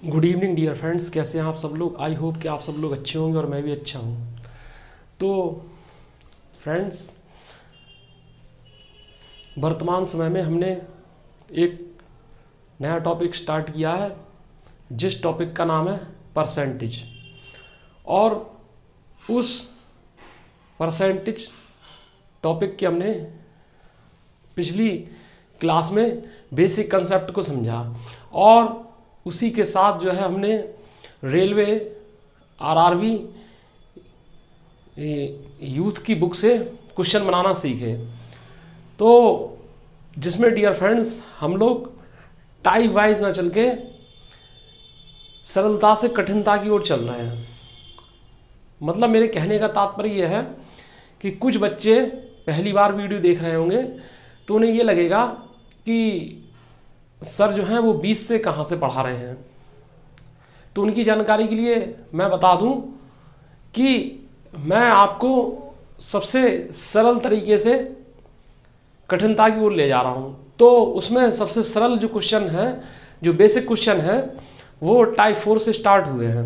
Good evening dear friends, कैसे हैं आप सब लोग। आई होप कि आप सब लोग अच्छे होंगे और मैं भी अच्छा हूँ। तो फ्रेंड्स, वर्तमान समय में हमने एक नया टॉपिक स्टार्ट किया है, जिस टॉपिक का नाम है परसेंटेज। और उस परसेंटेज टॉपिक के हमने पिछली क्लास में बेसिक कंसेप्ट को समझा, और उसी के साथ जो है हमने रेलवे आरआरबी यूथ की बुक से क्वेश्चन बनाना सीखे। तो जिसमें डियर फ्रेंड्स हम लोग टाइप वाइज ना चल के सरलता से कठिनता की ओर चल रहे हैं। मतलब मेरे कहने का तात्पर्य यह है कि कुछ बच्चे पहली बार वीडियो देख रहे होंगे तो उन्हें ये लगेगा कि सर जो हैं वो 20 से कहाँ से पढ़ा रहे हैं। तो उनकी जानकारी के लिए मैं बता दूं कि मैं आपको सबसे सरल तरीके से कठिनता की ओर ले जा रहा हूं। तो उसमें सबसे सरल जो क्वेश्चन है, जो बेसिक क्वेश्चन है, वो टाइप 4 से स्टार्ट हुए हैं,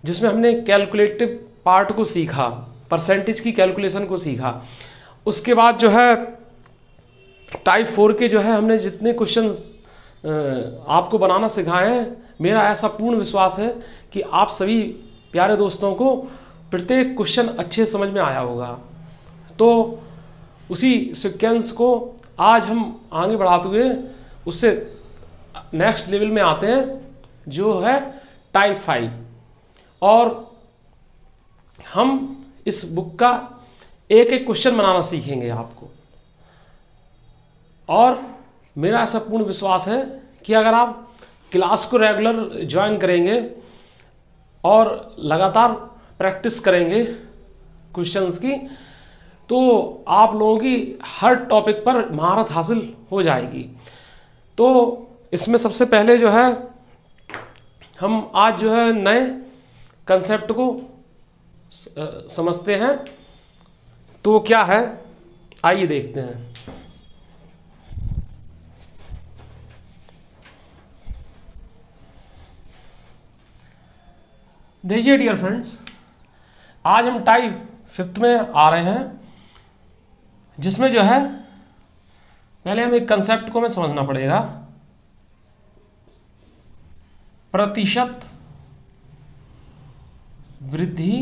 जिसमें हमने कैलकुलेटिव पार्ट को सीखा, परसेंटेज की कैलकुलेशन को सीखा। उसके बाद जो है टाइप 4 के जो है हमने जितने क्वेश्चन आपको बनाना सिखाए हैं, मेरा ऐसा पूर्ण विश्वास है कि आप सभी प्यारे दोस्तों को प्रत्येक क्वेश्चन अच्छे समझ में आया होगा। तो उसी सीक्वेंस को आज हम आगे बढ़ाते हुए उससे नेक्स्ट लेवल में आते हैं, जो है टाइप 5। और हम इस बुक का एक एक क्वेश्चन बनाना सीखेंगे आपको। और मेरा ऐसा पूर्ण विश्वास है कि अगर आप क्लास को रेगुलर ज्वाइन करेंगे और लगातार प्रैक्टिस करेंगे क्वेश्चंस की, तो आप लोगों की हर टॉपिक पर महारत हासिल हो जाएगी। तो इसमें सबसे पहले जो है हम आज जो है नए कंसेप्ट को समझते हैं। तो क्या है, आइए देखते हैं। देखिए डियर फ्रेंड्स, आज हम टाइप 5 में आ रहे हैं, जिसमें जो है पहले हमें एक कंसेप्ट को हमें समझना पड़ेगा। प्रतिशत वृद्धि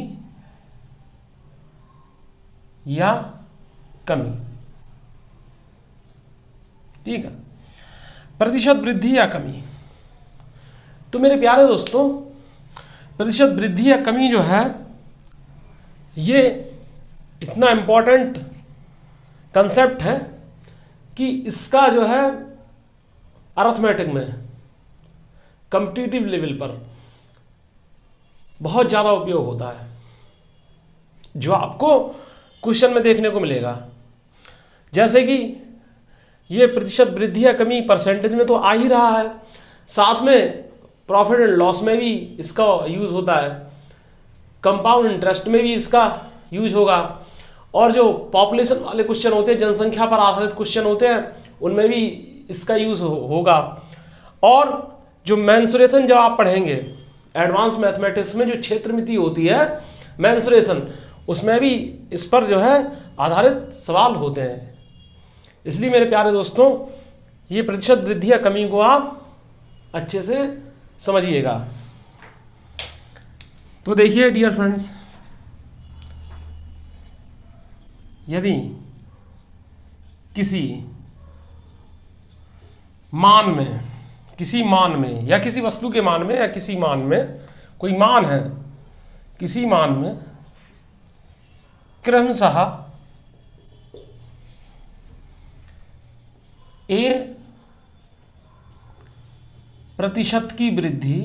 या कमी। ठीक है, प्रतिशत वृद्धि या कमी। तो मेरे प्यारे दोस्तों, प्रतिशत वृद्धि या कमी जो है, ये इतना इम्पोर्टेंट कंसेप्ट है कि इसका जो है अरिथमेटिक में कॉम्पिटिटिव लेवल पर बहुत ज़्यादा उपयोग होता है, जो आपको क्वेश्चन में देखने को मिलेगा। जैसे कि ये प्रतिशत वृद्धि या कमी परसेंटेज में तो आ ही रहा है, साथ में प्रॉफिट एंड लॉस में भी इसका यूज होता है, कंपाउंड इंटरेस्ट में भी इसका यूज होगा, और जो पॉपुलेशन वाले क्वेश्चन होते हैं, जनसंख्या पर आधारित क्वेश्चन होते हैं, उनमें भी इसका यूज होगा। और जो मेंसुरेशन जब आप पढ़ेंगे एडवांस मैथमेटिक्स में, जो क्षेत्रमिति होती है मेंसुरेशन, उसमें भी इस पर जो है आधारित सवाल होते हैं। इसलिए मेरे प्यारे दोस्तों, ये प्रतिशत वृद्धि या कमी को आप अच्छे से समझिएगा। तो देखिए डियर फ्रेंड्स, यदि किसी मान में या किसी वस्तु के मान में या किसी मान में, कोई मान है, किसी मान में क्रमशः A प्रतिशत की वृद्धि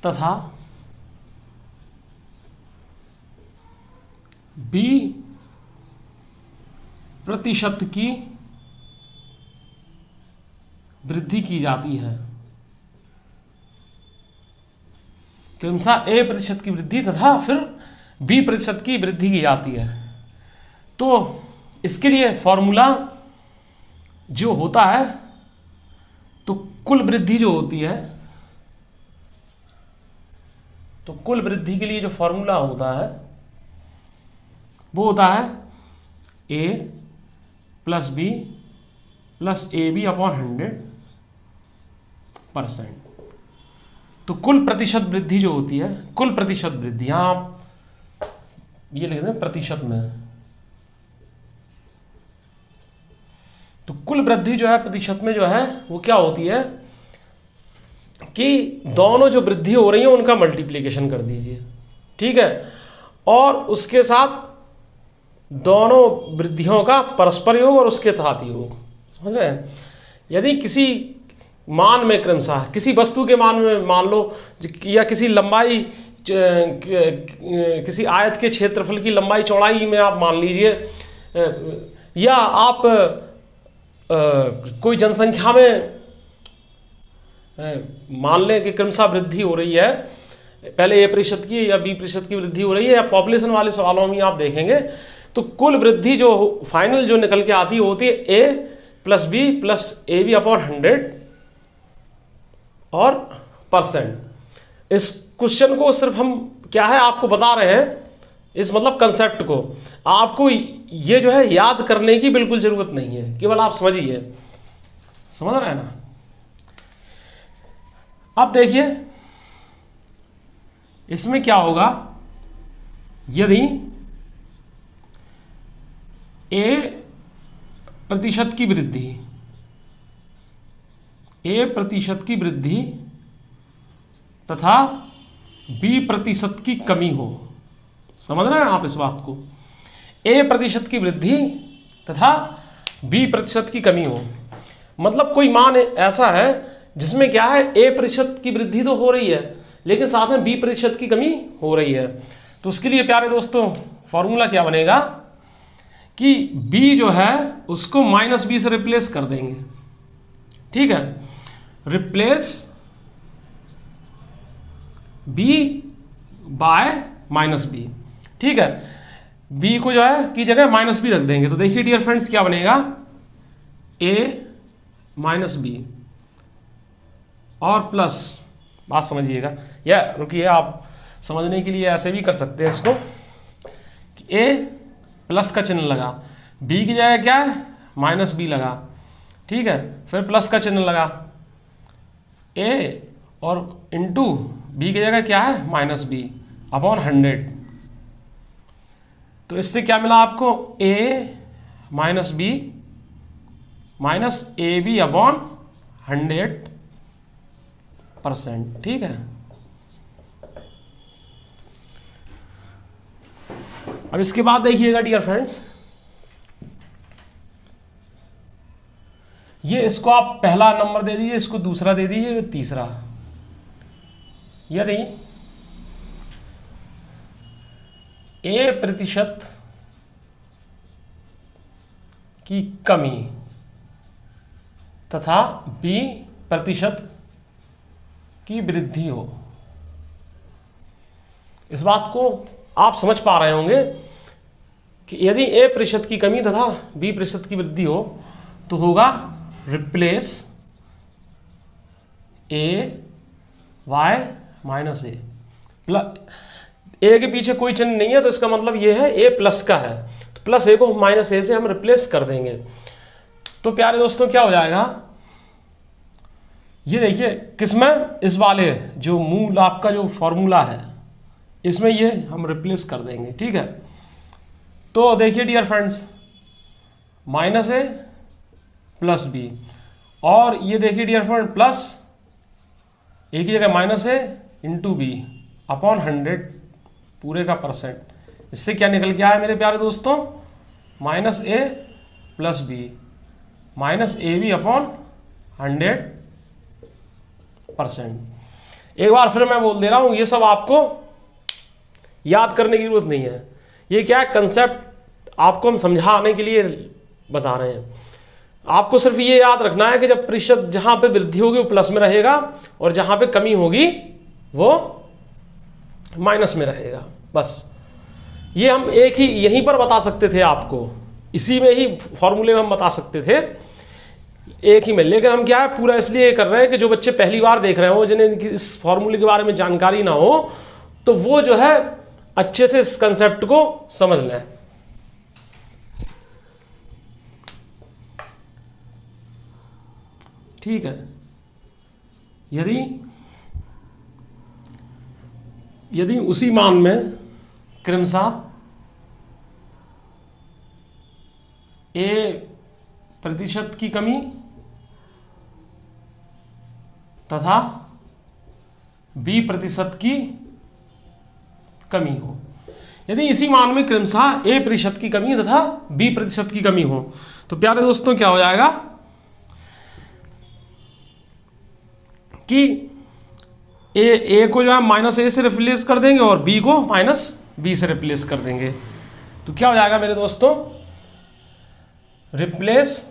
तथा B प्रतिशत की वृद्धि की जाती है। क्रमशः A प्रतिशत की वृद्धि तथा फिर B प्रतिशत की वृद्धि की जाती है। तो इसके लिए फॉर्मूला जो होता है तो कुल वृद्धि जो होती है, तो कुल वृद्धि के लिए जो फॉर्मूला होता है वो होता है a plus b plus a b upon 100%। तो कुल प्रतिशत वृद्धि जो होती है, कुल प्रतिशत वृद्धि, यहां आप ये लिख दें प्रतिशत में, तो कुल वृद्धि जो है प्रतिशत में जो है वो क्या होती है कि दोनों जो वृद्धि हो रही है उनका मल्टीप्लिकेशन कर दीजिए, ठीक है, और उसके साथ दोनों वृद्धियों का परस्पर योग और उसके साथ योग, समझ रहे हैं। यदि किसी मान में क्रमशः किसी वस्तु के मान में मान लो, या किसी लंबाई, किसी आयत के क्षेत्रफल की लंबाई चौड़ाई में आप मान लीजिए, या आप कोई जनसंख्या में मान लें कि क्रमशः वृद्धि हो रही है, पहले A% की या B% की वृद्धि हो रही है, या पॉपुलेशन वाले सवालों में आप देखेंगे तो कुल वृद्धि जो फाइनल जो निकल के आती होती है A plus b plus a b upon 100 और %। इस क्वेश्चन को सिर्फ हम क्या है आपको बता रहे हैं, इस मतलब कंसेप्ट को आपको ये जो है याद करने की बिल्कुल जरूरत नहीं है, केवल आप समझिए, समझ रहे हैं ना। अब देखिए इसमें क्या होगा, यदि A% की वृद्धि, A% की वृद्धि तथा B% की कमी हो, समझ रहे हैं आप इस बात को, A% की वृद्धि तथा B% की कमी हो, मतलब कोई मान ऐसा है जिसमें क्या है A% की वृद्धि तो हो रही है लेकिन साथ में B% की कमी हो रही है। तो उसके लिए प्यारे दोस्तों फॉर्मूला क्या बनेगा कि B जो है उसको -B से रिप्लेस कर देंगे, ठीक है, रिप्लेस B बाय -B, ठीक है, B को जो है की जगह -B रख देंगे। तो देखिए डियर फ्रेंड्स क्या बनेगा, A -B और प्लस, बात समझिएगा, या रुकिए आप समझने के लिए ऐसे भी कर सकते हैं इसको कि A प्लस का चिन्ह लगा, B की जगह क्या है -B लगा, ठीक है, फिर प्लस का चिन्ह लगा A और इंटू B की जगह क्या है -B अपॉन 100। तो इससे क्या मिला आपको, A -B minus AB upon 100%, ठीक है। अब इसके बाद देखिएगा डियर फ्रेंड्स, ये इसको आप पहला नंबर दे दीजिए, इसको दूसरा दे दीजिए, तीसरा। यदि A% की कमी तथा B% की वृद्धि हो, इस बात को आप समझ पा रहे होंगे कि यदि A% की कमी तथा B% की वृद्धि हो तो होगा replace A y minus A plus, A के पीछे कोई चिन्ह नहीं है तो इसका मतलब ये है A प्लस का है, तो प्लस A को -A से हम रिप्लेस कर देंगे। तो प्यारे दोस्तों क्या हो जाएगा, ये देखिए किसमें, इस वाले जो मूल आपका जो फॉर्मूला है इसमें ये हम रिप्लेस कर देंगे, ठीक है। तो देखिए dear friends, -A plus B, और ये देखिए डियर फ्रेंड प्लस A की जगह -A इंटू B अपॉन 100 पूरे का %। इससे क्या निकल के आया मेरे प्यारे दोस्तों, -A plus B minus AB upon 100%। एक बार फिर मैं बोल दे रहा हूं, ये सब आपको याद करने की जरूरत नहीं है, ये क्या है कंसेप्ट आपको हम समझाने के लिए बता रहे हैं। आपको सिर्फ ये याद रखना है कि जब प्रतिशत जहां पे वृद्धि होगी वो प्लस में रहेगा और जहां पे कमी होगी वो माइनस में रहेगा, बस। ये हम एक ही यहीं पर बता सकते थे आपको, इसी में ही फॉर्मूले में हम बता सकते थे एक ही में। लेकिन हम क्या है पूरा इसलिए कर रहे हैं कि जो बच्चे पहली बार देख रहे हो, जिन्हें इस फॉर्मूले के बारे में जानकारी ना हो, तो वो जो है अच्छे से इस कंसेप्ट को समझ लें। ठीक है, यदि उसी मान में क्रमशः A% की कमी तथा B% की कमी हो, यदि इसी मान में क्रमशः A% की कमी तथा B% की कमी हो, तो प्यारे दोस्तों क्या हो जाएगा कि ए को जो है -A से रिप्लेस कर देंगे और B को -B से रिप्लेस कर देंगे। तो क्या हो जाएगा मेरे दोस्तों, रिप्लेस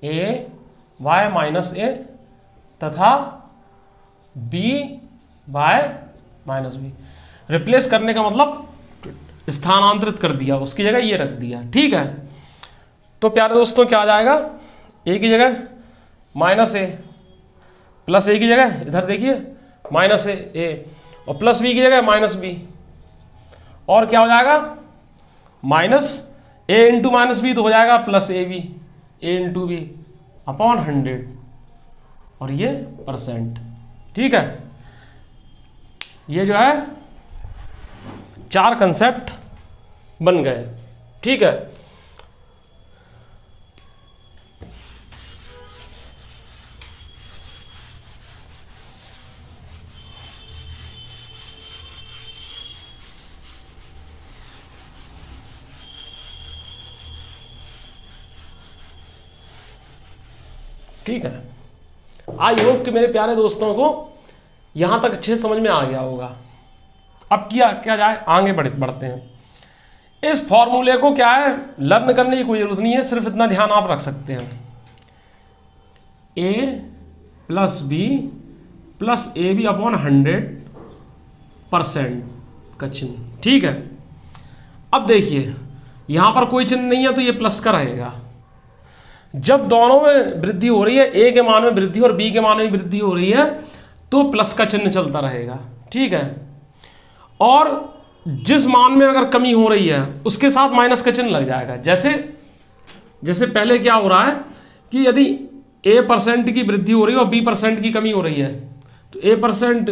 A बाय -A तथा B बाय -B। रिप्लेस करने का मतलब स्थानांतरित कर दिया, उसकी जगह ये रख दिया। ठीक है, तो प्यारे दोस्तों क्या आ जाएगा, A की जगह -A प्लस A की जगह इधर देखिए -A और प्लस B की जगह -B, और क्या हो जाएगा -A इंटू -B तो हो जाएगा +AB, A into B upon 100 और ये %। ठीक है, ये जो है 4 कंसेप्ट बन गए। ठीक है, ठीक है, आई होप कि मेरे प्यारे दोस्तों को यहां तक अच्छे समझ में आ गया होगा। अब क्या जाए, आगे बढ़ते हैं। इस फॉर्मूले को क्या है लर्न करने की कोई जरूरत नहीं है, सिर्फ इतना ध्यान आप रख सकते हैं, A + B + AB अपॉन 100% का चिन्ह। ठीक है, अब देखिए यहां पर कोई चिन्ह नहीं है तो ये प्लस का रहेगा। जब दोनों में वृद्धि हो रही है, A के मान में वृद्धि और B के मान में वृद्धि हो रही है, तो प्लस का चिन्ह चलता रहेगा। ठीक है, और जिस मान में अगर कमी हो रही है उसके साथ माइनस का चिन्ह लग जाएगा। जैसे पहले क्या हो रहा है कि यदि A% की वृद्धि हो रही है और B% की कमी हो रही है, तो A%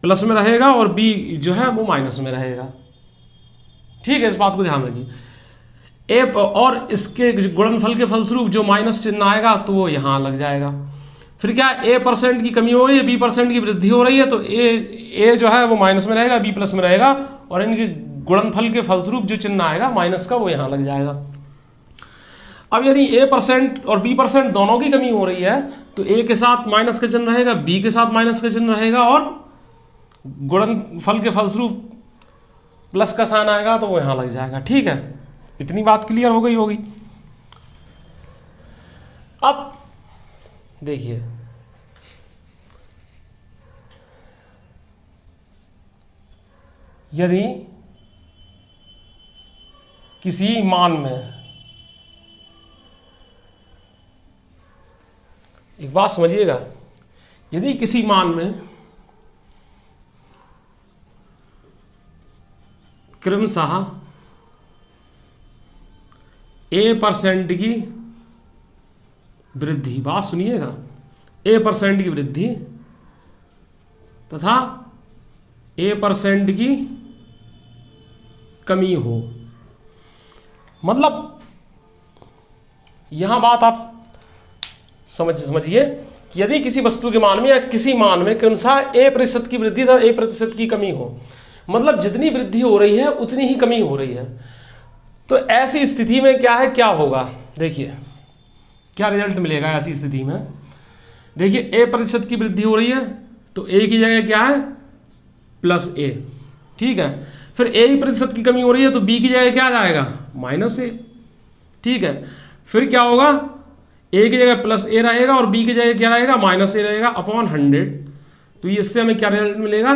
प्लस में रहेगा और B जो है वो माइनस में रहेगा। ठीक है, इस बात को ध्यान रखिए। और इसके गुणनफल के फलस्वरूप जो माइनस चिन्ह आएगा तो वो यहां लग जाएगा। फिर क्या A% की कमी हो रही है, B% की वृद्धि हो रही है, तो A जो है वो माइनस में रहेगा, B प्लस में रहेगा, और इनके गुणनफल के फलस्वरूप जो चिन्ह आएगा माइनस का वो यहां लग जाएगा। अब यदि A% और B% दोनों की कमी हो रही है तो A के साथ माइनस का चिन्ह रहेगा, B के साथ माइनस का चिन्ह रहेगा, और गुणनफल के फलस्वरूप प्लस का साइन आएगा तो वो यहां लग जाएगा। ठीक है, इतनी बात क्लियर हो गई होगी। अब देखिए यदि किसी मान में, एक बात समझिएगा, यदि किसी मान में क्रमशः A% की वृद्धि, बात सुनिएगा, A% की वृद्धि तथा A% की कमी हो, मतलब यहां बात आप समझिए कि यदि किसी वस्तु के मान में या किसी मान में क्रमशः A% की वृद्धि तथा A% की कमी हो, मतलब जितनी वृद्धि हो रही है उतनी ही कमी हो रही है, तो ऐसी स्थिति में क्या होगा, देखिए क्या रिजल्ट मिलेगा ऐसी स्थिति में। देखिए A% की वृद्धि हो रही है तो A की जगह क्या है +A। ठीक है, फिर A% की कमी हो रही है तो B की जगह क्या आ जाएगा -A। ठीक है, फिर क्या होगा, A की जगह +A रहेगा और B की जगह क्या रहेगा -A रहेगा अपॉन 100। तो इससे हमें क्या रिजल्ट मिलेगा,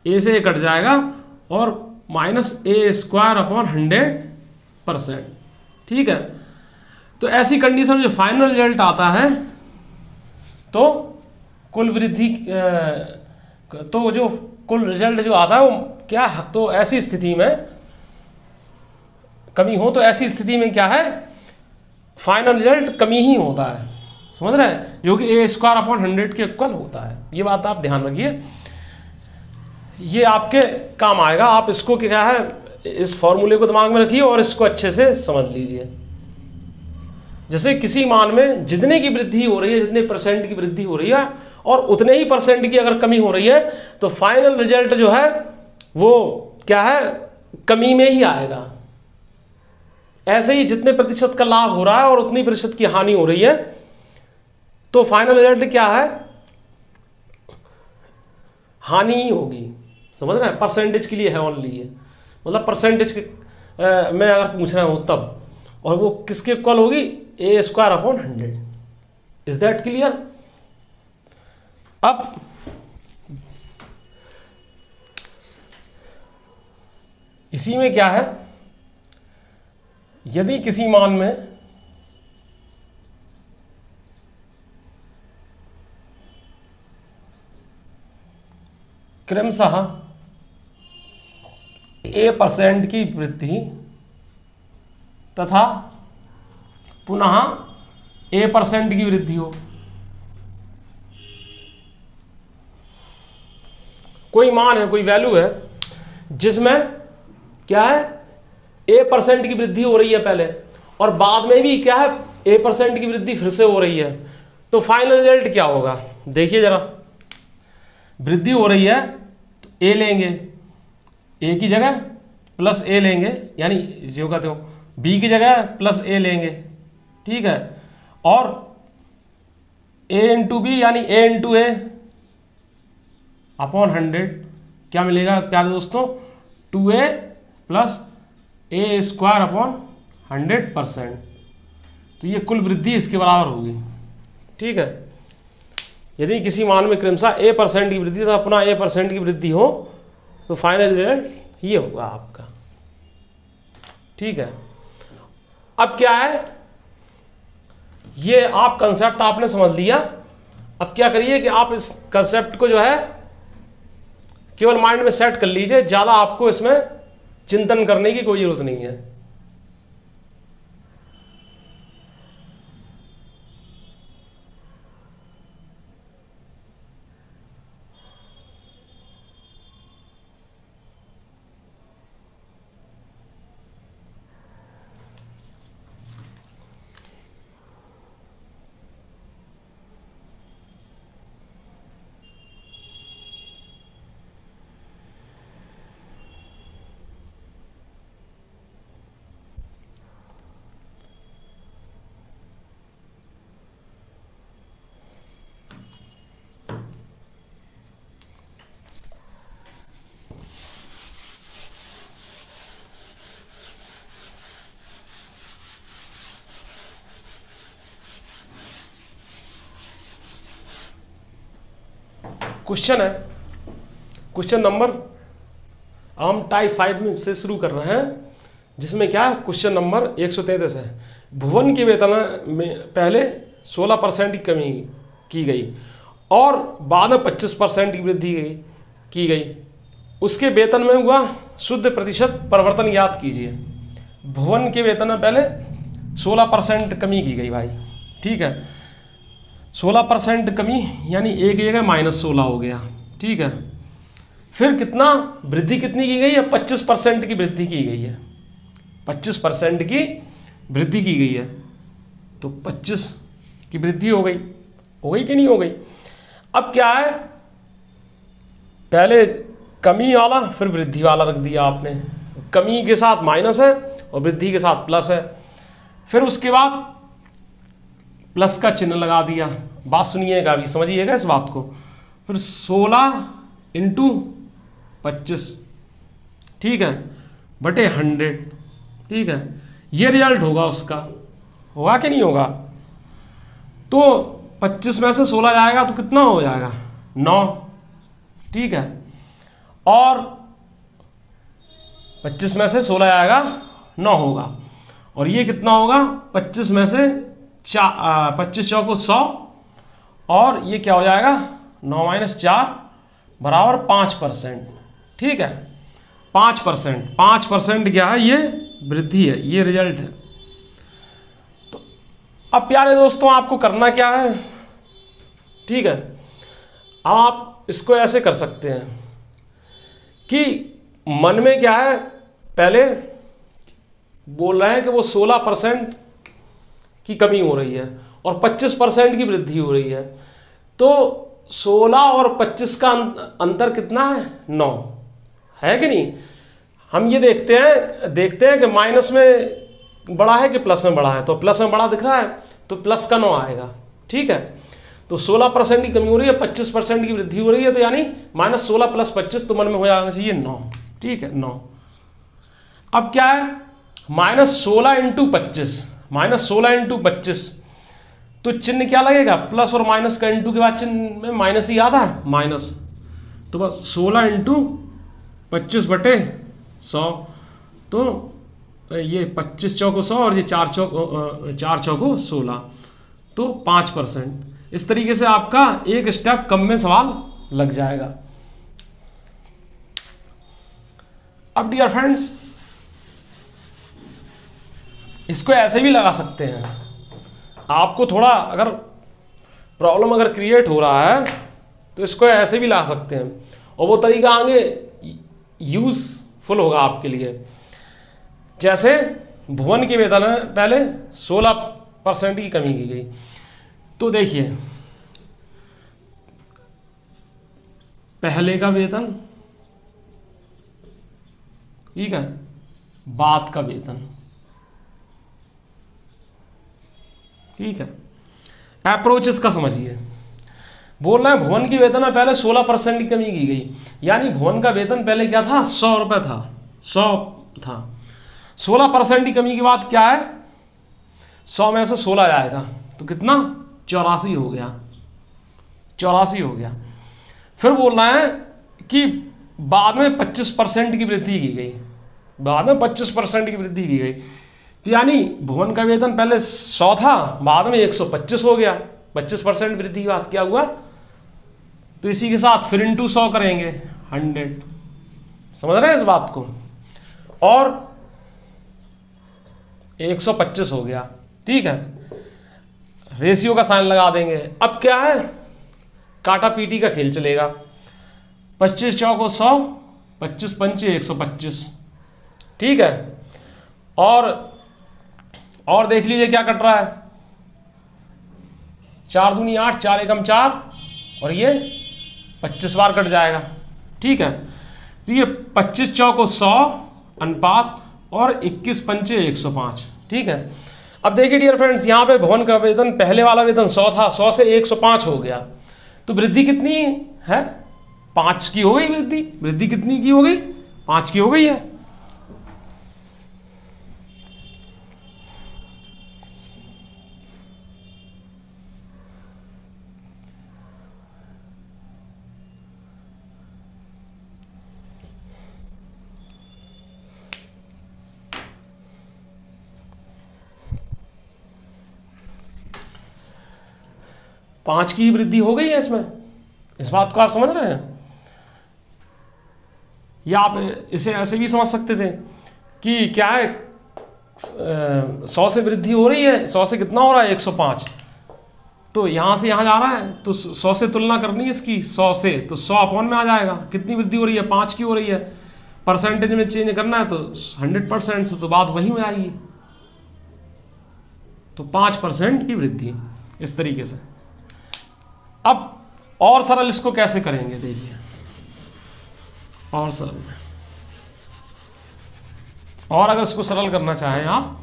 A से A कट जाएगा और -A² अपॉन 100%। ठीक है, तो ऐसी कंडीशन में जो फाइनल रिजल्ट आता है तो कुल वृद्धि तो जो कुल रिजल्ट जो आता है वो क्या है, तो ऐसी स्थिति में कमी हो तो ऐसी स्थिति में क्या है, फाइनल रिजल्ट कमी ही होता है, समझ रहे हैं, जो कि a² / 100 के इक्वल होता है। ये बात आप ध्यान रखिए, ये आपके काम आएगा। आप इसको क्या है, इस फॉर्मूले को दिमाग में रखिए और इसको अच्छे से समझ लीजिए। जैसे किसी मान में जितने की वृद्धि हो रही है, जितने % की वृद्धि हो रही है और उतने ही % की अगर कमी हो रही है तो फाइनल रिजल्ट जो है वो क्या है, कमी में ही आएगा। ऐसे ही जितने % का लाभ हो रहा है और उतनी % की हानि हो रही है तो फाइनल रिजल्ट क्या है, हानि ही होगी, समझ रहे हैं। परसेंटेज के लिए है ओनली ये, मतलब परसेंटेज के में अगर पूछ रहे हो तब, और वो किसके इक्वल होगी, a² / 100। Is that clear? अब इसी में क्या है, यदि किसी मान में क्रमशः a% की वृद्धि तथा पुनः a% की वृद्धि हो, कोई मान है, कोई वैल्यू है जिसमें क्या है, a% की वृद्धि हो रही है पहले और बाद में भी क्या है, a% की वृद्धि फिर से हो रही है, तो फाइनल रिजल्ट क्या होगा, देखिए जरा। वृद्धि हो रही है तो a लेंगे, a की जगह प्लस a लेंगे, यानी जो कहते हो b की जगह प्लस a लेंगे, ठीक है, और a × b यानी a × a / 100 क्या मिलेगा प्यारे दोस्तों, 2a + a² / 100%। तो ये कुल वृद्धि इसके बराबर होगी, ठीक है। यदि किसी मान में क्रमशः a% की वृद्धि तथा पुनः a% की वृद्धि हो तो फाइनल रिजल्ट ये होगा आपका, ठीक है। अब क्या है, ये आप कंसेप्ट आपने समझ लिया। अब क्या करिए कि आप इस कंसेप्ट को जो है केवल माइंड में सेट कर लीजिए, ज्यादा आपको इसमें चिंतन करने की कोई जरूरत नहीं है। क्वेश्चन है, क्वेश्चन नंबर हम टाइप 5 में से शुरू कर रहे हैं, जिसमें क्या है, क्वेश्चन नंबर 133 है। भुवन के वेतन में पहले 16% की कमी की गई और बाद में 25% की वृद्धि की गई, उसके वेतन में हुआ शुद्ध प्रतिशत परिवर्तन ज्ञात कीजिए। भुवन के वेतन में पहले 16% कमी की गई भाई, ठीक है, 16% कमी यानी एक जगह -16 हो गया, ठीक है। फिर कितना वृद्धि कितनी की गई है, 25% की वृद्धि की गई है, 25% की वृद्धि की गई है, तो 25 की वृद्धि हो गई कि नहीं हो गई। अब क्या है, पहले कमी वाला फिर वृद्धि वाला रख दिया आपने, कमी के साथ माइनस है और वृद्धि के साथ प्लस है, फिर उसके बाद प्लस का चिन्ह लगा दिया। बात सुनिएगा अभी, समझिएगा इस बात को। फिर 16 × 25, ठीक है, बटे 100, ठीक है, ये रिजल्ट होगा उसका, होगा कि नहीं होगा। तो 25 में से 16 जाएगा तो कितना हो जाएगा, 9, ठीक है, और 25 में से 16 आएगा 9 होगा, और ये कितना होगा 25 में से 25 चौको 100, और ये क्या हो जाएगा 9 माइनस 4 बराबर 5%। ठीक है, 5% क्या है, ये वृद्धि है, ये रिजल्ट है। तो अब प्यारे दोस्तों आपको करना क्या है, ठीक है, आप इसको ऐसे कर सकते हैं कि मन में क्या है, पहले बोल रहे हैं कि वो 16% की कमी हो रही है और 25% की वृद्धि हो रही है, तो 16 और 25 का अंतर कितना है, 9 है कि नहीं। हम ये देखते हैं कि माइनस में बड़ा है कि प्लस में बड़ा है, तो प्लस में बड़ा दिख रहा है तो प्लस का 9 आएगा। ठीक है, तो 16% की कमी हो रही है, 25% की वृद्धि हो रही है, तो यानी -16 + 25, तो मन में हो जाना चाहिए 9। ठीक है, 9। अब क्या है, -16 × 25, -16 × 25, तो चिन्ह क्या लगेगा, प्लस और माइनस का इंटू के बाद चिन्ह में माइनस ही आता है, माइनस, तो बस 16 × 25/100, तो ये 25 चौको 100 और ये 4 चौको 16, तो 5%। इस तरीके से आपका एक स्टेप कम में सवाल लग जाएगा। अब डियर फ्रेंड्स, इसको ऐसे भी लगा सकते हैं। आपको थोड़ा अगर प्रॉब्लम अगर क्रिएट हो रहा है तो इसको ऐसे भी ला सकते हैं, और वो तरीका आगे यूजफुल होगा आपके लिए। जैसे भुवन के वेतन में पहले 16% की कमी की गई, तो देखिए पहले का वेतन, ठीक है, बाद का वेतन, ठीक है। अप्रोच इसका समझिए, बोल रहे हैं भुवन की वेतन में पहले 16% की कमी की गई, यानी भुवन का वेतन पहले क्या था, 100 रुपये था, 100 था। 16% की कमी के बाद क्या है, 100 में से 16 जाएगा तो कितना, 84 हो गया, 84 हो गया। फिर बोल रहे हैं कि बाद में 25% की वृद्धि की गई, बाद में 25% की वृद्धि की गई, तो यानी भुवन का वेतन पहले 100 था, बाद में 125 हो गया। 25% वृद्धि के बाद क्या हुआ, तो इसी के साथ फिर इंटू 100 करेंगे, 100। समझ रहे हैं इस बात को, और 125 हो गया। ठीक है, रेशियो का साइन लगा देंगे। अब क्या है, काटा पीटी का खेल चलेगा। 25 चौको 100, 25 पंचे 125। ठीक है, और देख लीजिए क्या कट रहा है, 4 दूनी 8, 4 एकम 4, और ये 25 बार कट जाएगा। ठीक है, तो ये 25 चौको 100 अनुपात और 21 पंचे 105। ठीक है, अब देखिए डियर फ्रेंड्स, यहाँ पे भुवन का वेतन, पहले वाला वेतन 100 था, 100 से 105 हो गया, तो वृद्धि कितनी है, 5 की हो गई वृद्धि। वृद्धि कितनी की हो गई, 5 की हो गई है। पांच की वृद्धि हो गई है इसमें, इस बात को आप समझ रहे हैं। या आप इसे ऐसे भी समझ सकते थे कि क्या है, 100 से वृद्धि हो रही है, 100 से कितना हो रहा है, 105, तो यहां से यहां जा रहा है, तो 100 से तुलना करनी है इसकी, 100 से, तो 100 अपॉन में आ जाएगा। कितनी वृद्धि हो रही है, 5 की हो रही है। परसेंटेज में चेंज करना है तो 100% से, तो बात वही में आएगी, तो 5% की वृद्धि, इस तरीके से। अब और सरल इसको कैसे करेंगे, देखिए और सरल, और अगर इसको सरल करना चाहें आप,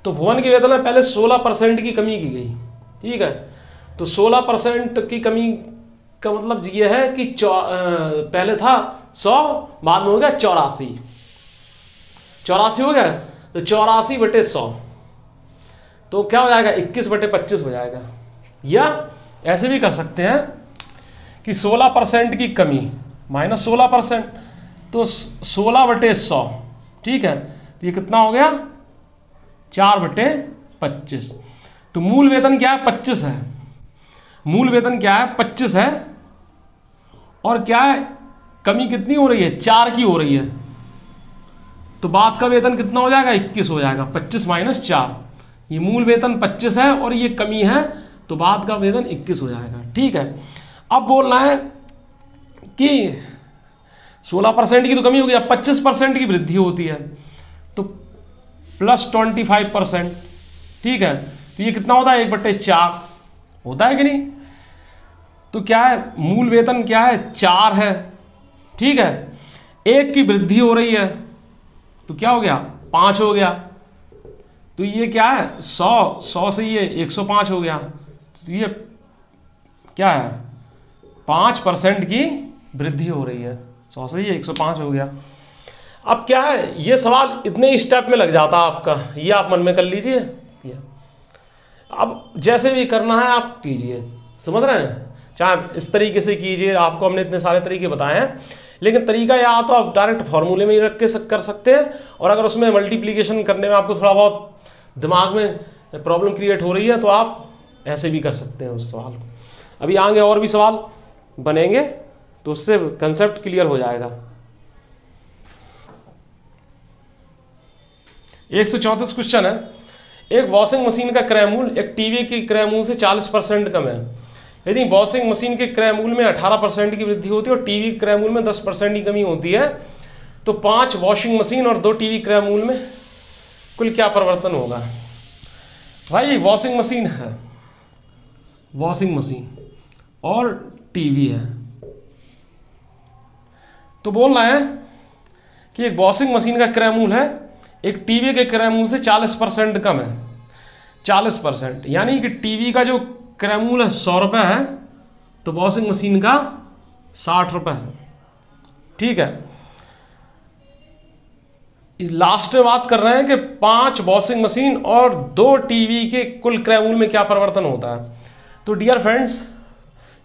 तो भुवन के वेतन में पहले 16% की कमी की गई। ठीक है, तो 16% की कमी का मतलब ये है कि पहले था 100, बाद में हो गया 84, 84 हो गया, तो 84/100, तो क्या हो जाएगा, 21/25 हो जाएगा। या ऐसे भी कर सकते हैं कि 16% की कमी -16%, तो 16/100, ठीक है, तो ये कितना हो गया, 4/25। तो मूल वेतन क्या है? 25 है। मूल वेतन क्या है? 25 है। और क्या है? कमी कितनी हो रही है? 4 की हो रही है। तो बाद का वेतन कितना हो जाएगा? 21 हो जाएगा। 25 - 4, ये मूल वेतन 25 है और ये कमी है, तो बाद का वेतन 21 हो जाएगा। ठीक है। अब बोलना है कि 16% की तो कमी हो गई, अब 25% की वृद्धि होती है, तो +25%। ठीक है। तो ये कितना होता है? 1/4 होता है कि नहीं? तो क्या है? मूल वेतन क्या है? 4 है। ठीक है। 1 की वृद्धि हो रही है, तो क्या हो गया? 5 हो गया। तो ये क्या है? 100 से ये 105 हो गया। तो ये क्या है? 5% की वृद्धि हो रही है। 100 से ये 105 हो गया। अब क्या है? ये सवाल इतने स्टेप में लग जाता है आपका, ये आप मन में कर लीजिए। अब जैसे भी करना है आप कीजिए, समझ रहे हैं? चाहे इस तरीके से कीजिए, आपको हमने इतने सारे तरीके बताए हैं, लेकिन तरीका या तो आप डायरेक्ट फॉर्मूले में ही रख के कर सकते हैं, और अगर उसमें मल्टीप्लिकेशन करने में आपको थोड़ा बहुत दिमाग में प्रॉब्लम क्रिएट हो रही है तो आप ऐसे भी कर सकते हैं उस सवाल को। अभी आगे और भी सवाल बनेंगे तो उससे कंसेप्ट क्लियर हो जाएगा। 134 क्वेश्चन है। एक वॉशिंग मशीन का क्रय मूल्य एक टीवी की क्रय मूल्य से 40% कम है। यदि वॉशिंग मशीन के क्रय मूल्य में 18% की वृद्धि होती है और टीवी के क्रय मूल्य में 10% की कमी होती है, तो 5 वॉशिंग मशीन और 2 टीवी क्रय मूल्य में कुल क्या परिवर्तन होगा? भाई वॉशिंग मशीन है, वॉशिंग मशीन और टीवी है, तो बोल रहे हैं कि एक वॉशिंग मशीन का क्रय मूल्य है एक टीवी के क्रय मूल्य से 40% कम है। 40%, यानी कि टीवी का जो क्रय मूल्य है 100 रुपये है, तो वॉशिंग मशीन का 60 रुपये है। ठीक है। लास्ट में बात कर रहे हैं कि 5 वॉशिंग मशीन और 2 टीवी के कुल क्रय मूल्य में क्या परिवर्तन होता है। तो डियर फ्रेंड्स,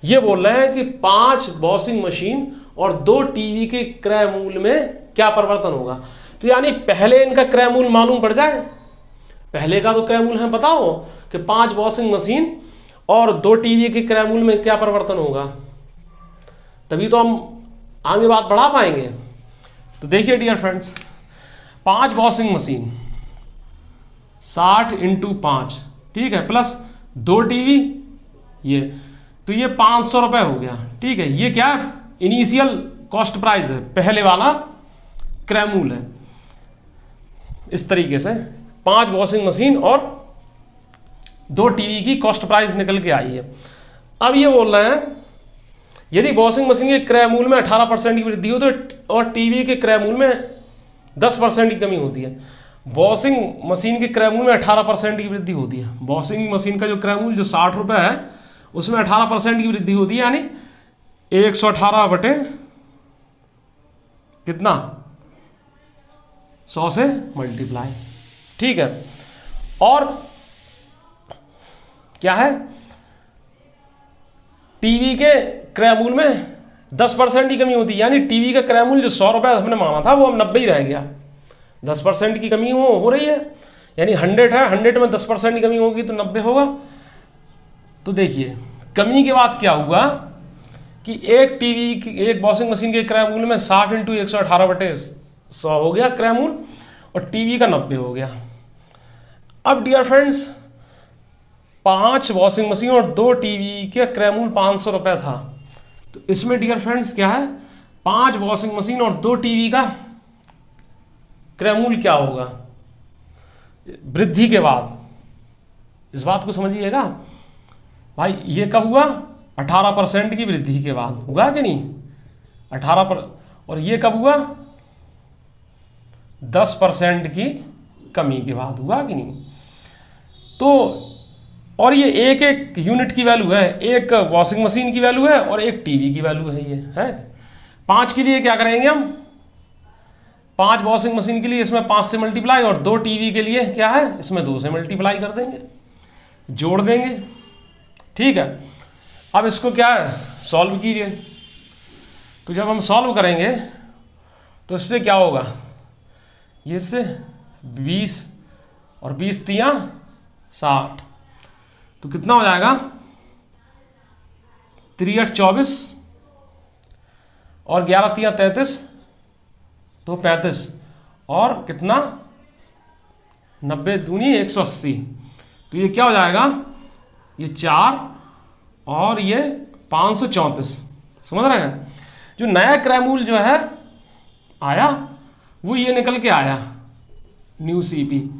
ये बोल रहे हैं कि 5 वॉशिंग मशीन और 2 टीवी के क्रय मूल्य में क्या परिवर्तन होगा। तो यानी पहले इनका क्रय मूल्य मालूम पड़ जाए। पहले का तो क्रय मूल्य है, बताओ कि 5 वॉशिंग मशीन और 2 टीवी के क्रय मूल्य में क्या परिवर्तन होगा, तभी तो हम आगे बात बढ़ा पाएंगे। तो देखिए डियर फ्रेंड्स, 5 वॉशिंग मशीन 60 × 5, ठीक है, प्लस 2 टीवी, ये तो ये 500 रुपये हो गया। ठीक है। ये क्या है? इनिशियल कॉस्ट प्राइस है, पहले वाला क्रय मूल्य है। इस तरीके से 5 वॉशिंग मशीन और 2 टीवी की कॉस्ट प्राइस निकल के आई है। अब ये बोल रहे हैं यदि वॉशिंग मशीन के क्रय मूल्य में 18% की वृद्धि हो तो और टीवी के क्रय मूल्य में 10% की कमी होती है। वॉशिंग मशीन के क्रय मूल्य में 18% की वृद्धि होती है। वॉशिंग मशीन का जो क्रय मूल्य जो 60 रुपये है उसमें 18% की वृद्धि होती है, यानी 118 बटे कितना 100 से मल्टीप्लाई। ठीक है। और क्या है? टीवी के क्रय मूल्य में 10% की कमी होती है, यानी टीवी का क्रय मूल्य जो 100 रुपये हमने माना था वो अब 90 ही रह गया। 10% की कमी हो रही है, यानी 100 है, 100 में 10% की कमी होगी तो 90 होगा। तो देखिए कमी के बाद क्या हुआ कि एक टीवी की एक वॉशिंग मशीन के क्रय मूल्य में 60 × 118 बटे 100 हो गया क्रय मूल्य, और टीवी का 90 हो गया। अब डियर फ्रेंड्स, 5 वॉशिंग मशीन और 2 टीवी के क्रय मूल्य 500 रुपये था, तो इसमें डियर फ्रेंड्स क्या है? 5 वॉशिंग मशीन और 2 टीवी का क्रय मूल्य क्या होगा वृद्धि के बाद? इस बात को समझिएगा भाई। ये कब हुआ? 18% की वृद्धि के बाद हुआ कि नहीं? 18%। और ये कब हुआ? 10% की कमी के बाद हुआ कि नहीं? तो और ये एक एक यूनिट की वैल्यू है, एक वॉशिंग मशीन की वैल्यू है और एक टीवी की वैल्यू है। ये है 5 के लिए क्या करेंगे हम? 5 वॉशिंग मशीन के लिए इसमें 5 से मल्टीप्लाई, और 2 टीवी के लिए क्या है? इसमें 2 से मल्टीप्लाई कर देंगे, जोड़ देंगे। ठीक है। अब इसको क्या है? सॉल्व कीजिए। तो जब हम सॉल्व करेंगे तो इससे क्या होगा? ये इससे 20 और 20 तियां 60, तो कितना हो जाएगा 3 8 24 और 11 तियां 33, तो 35 और कितना 90 दूनी 180, तो ये क्या हो जाएगा, ये 4 और ये 534। समझ रहे हैं? जो नया क्रयमूल जो है आया वो ये निकल के आया न्यू सीपी,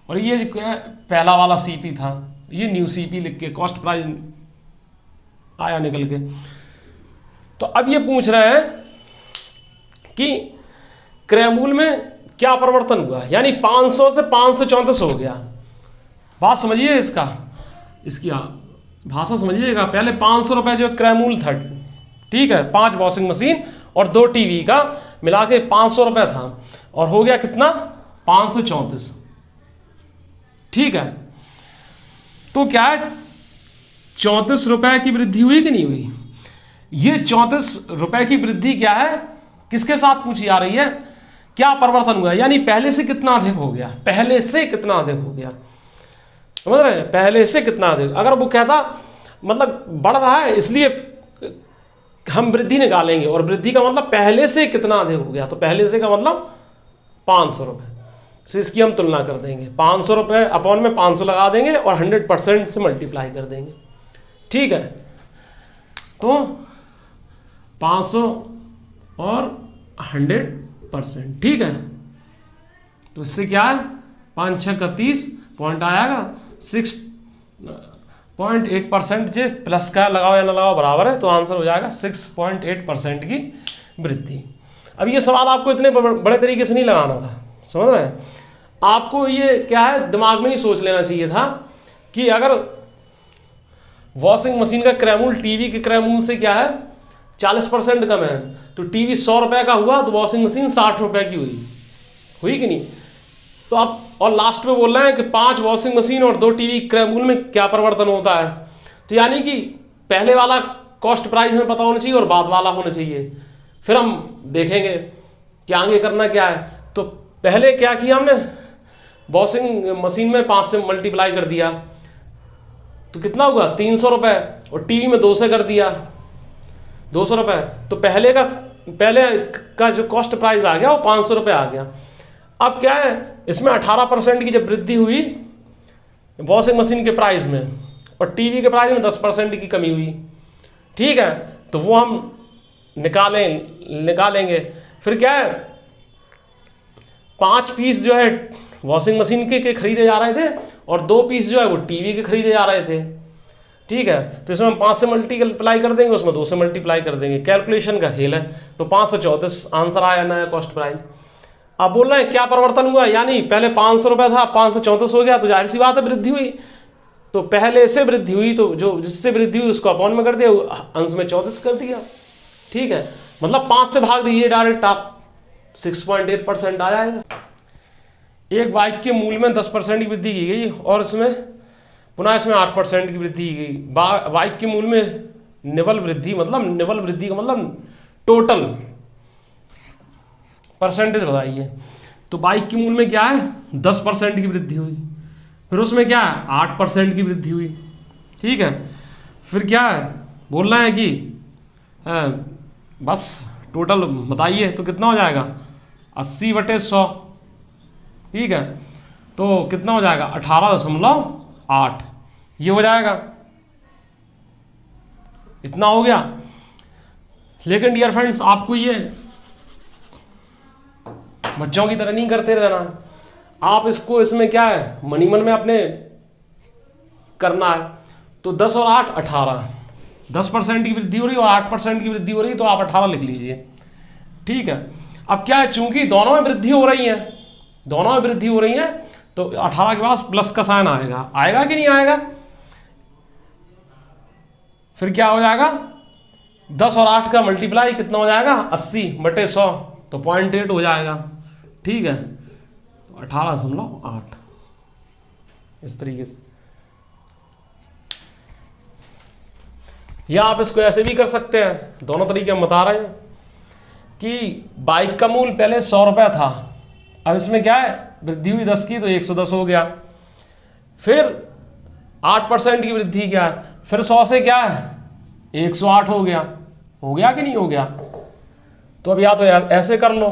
और ये जो है पहला वाला सीपी था, ये न्यू सीपी लिख के कॉस्ट प्राइस आया निकल के। तो अब ये पूछ रहे हैं कि क्रयमूल में क्या परिवर्तन हुआ, यानी 500 से 534 हो गया। बात समझिए इसकी भाषा समझिएगा। पहले 500 रुपए जो क्रयमूल था, ठीक है, 5 वॉशिंग मशीन और 2 टीवी का मिला के 500 रुपए था, और हो गया कितना 534। ठीक है, तो क्या है 34 रुपए की वृद्धि हुई कि नहीं हुई? ये 34 रुपए की वृद्धि क्या है, किसके साथ पूछी जा रही है, क्या परिवर्तन हुआ, यानी पहले से कितना अधिक हो गया, पहले से कितना अधिक हो गया। समझ रहे हैं? पहले से कितना अधिक। अगर वो कहता मतलब बढ़ रहा है इसलिए हम वृद्धि निकालेंगे, और वृद्धि का मतलब पहले से कितना अधिक हो गया, तो पहले से का मतलब 500 रुपए से इसकी हम तुलना कर देंगे। 500 रुपए अपॉन में 500 लगा देंगे और 100% से मल्टीप्लाई कर देंगे। ठीक है, तो 500 और 100%। ठीक है, तो इससे क्या है 5 6 31 पॉइंट आएगा 6.8% जे प्लस का लगाओ या ना लगाओ बराबर है, तो आंसर हो जाएगा 6.8% की वृद्धि। अब ये सवाल आपको इतने बड़े तरीके से नहीं लगाना था, समझ रहे हैं? आपको ये क्या है दिमाग में ही सोच लेना चाहिए था कि अगर वॉशिंग मशीन का क्रयमूल टीवी के क्रयमूल से क्या है 40% कम है, तो टीवी 100 रुपए का हुआ तो वॉशिंग मशीन 60 रुपए की हुई कि नहीं? तो आप और लास्ट में बोल रहे हैं कि 5 वॉशिंग मशीन और 2 टीवी क्रयमूल में क्या परिवर्तन होता है, तो यानी कि पहले वाला कॉस्ट प्राइस हमें पता होना चाहिए और बाद वाला होना चाहिए। फिर हम देखेंगे कि आगे करना क्या है। तो पहले क्या किया हमने, वॉशिंग मशीन में 5 से मल्टीप्लाई कर दिया तो कितना हुआ 300 रुपए, और टीवी में 2 से कर दिया 200 रुपए, तो पहले का जो कॉस्ट प्राइस आ गया वो 500 रुपए आ गया। अब क्या है इसमें 18% की जब वृद्धि हुई वॉशिंग मशीन के प्राइस में, और टीवी के प्राइस में 10% की कमी हुई। ठीक है, तो वो हम निकालेंगे। फिर क्या है 5 पीस जो है वॉशिंग मशीन के खरीदे जा रहे थे और 2 पीस जो है वो टीवी के खरीदे जा रहे थे। ठीक है, तो इसमें हम 5 से मल्टीप्लाई कर देंगे, उसमें 2 से मल्टीप्लाई कर देंगे। कैलकुलेशन का खेल है। तो 534 आंसर आया नया कॉस्ट प्राइस। अब बोल रहे हैं क्या परिवर्तन हुआ, यानी पहले 500 रुपए था 534 हो गया, तो जाहिर सी बात है वृद्धि हुई। तो पहले से वृद्धि हुई तो जो जिससे वृद्धि हुई उसको अपॉन में कर दिया, अंश में 34 कर दिया। ठीक है, मतलब 5 से भाग दीजिए डायरेक्ट आप 6.8% आ जाएगा। एक बाइक के मूल्य में 10% की वृद्धि की गई और इसमें पुनः इसमें 8% की वृद्धि की गई। बाइक के मूल्य में निवल वृद्धि का मतलब टोटल परसेंटेज बताइए। तो बाइक के मूल्य में क्या है 10% की वृद्धि हुई, फिर उसमें क्या है 8% की वृद्धि हुई। ठीक है, फिर क्या है बोल रहे हैं कि बस टोटल बताइए, तो कितना हो जाएगा 80/100। ठीक है, तो कितना हो जाएगा 18.8, ये हो जाएगा, इतना हो गया। लेकिन डियर फ्रेंड्स आपको ये बच्चों की तरह नहीं करते रहना, आप इसको इसमें क्या है मनी मन में अपने करना है। तो 10 और 8 18, 10% की वृद्धि हो रही है और 8% की वृद्धि हो रही है, तो आप 18 लिख लीजिए। ठीक है, अब क्या है चूंकि दोनों में वृद्धि हो रही है, तो 18 के पास प्लस का साइन आएगा कि नहीं आएगा? फिर क्या हो जाएगा 10 और 8 का मल्टीप्लाई कितना हो जाएगा 80/100, तो 0.8 हो जाएगा। ठीक है, 18.8 इस तरीके से। या आप इसको ऐसे भी कर सकते हैं, दोनों तरीके हम बता रहे हैं कि बाइक का मूल्य पहले 100 रुपया था, अब इसमें क्या है वृद्धि हुई 10 की तो 110 हो गया। फिर 8% की वृद्धि क्या है, फिर 100 से क्या है 108 हो गया कि नहीं हो गया। तो अब या तो ऐसे कर लो,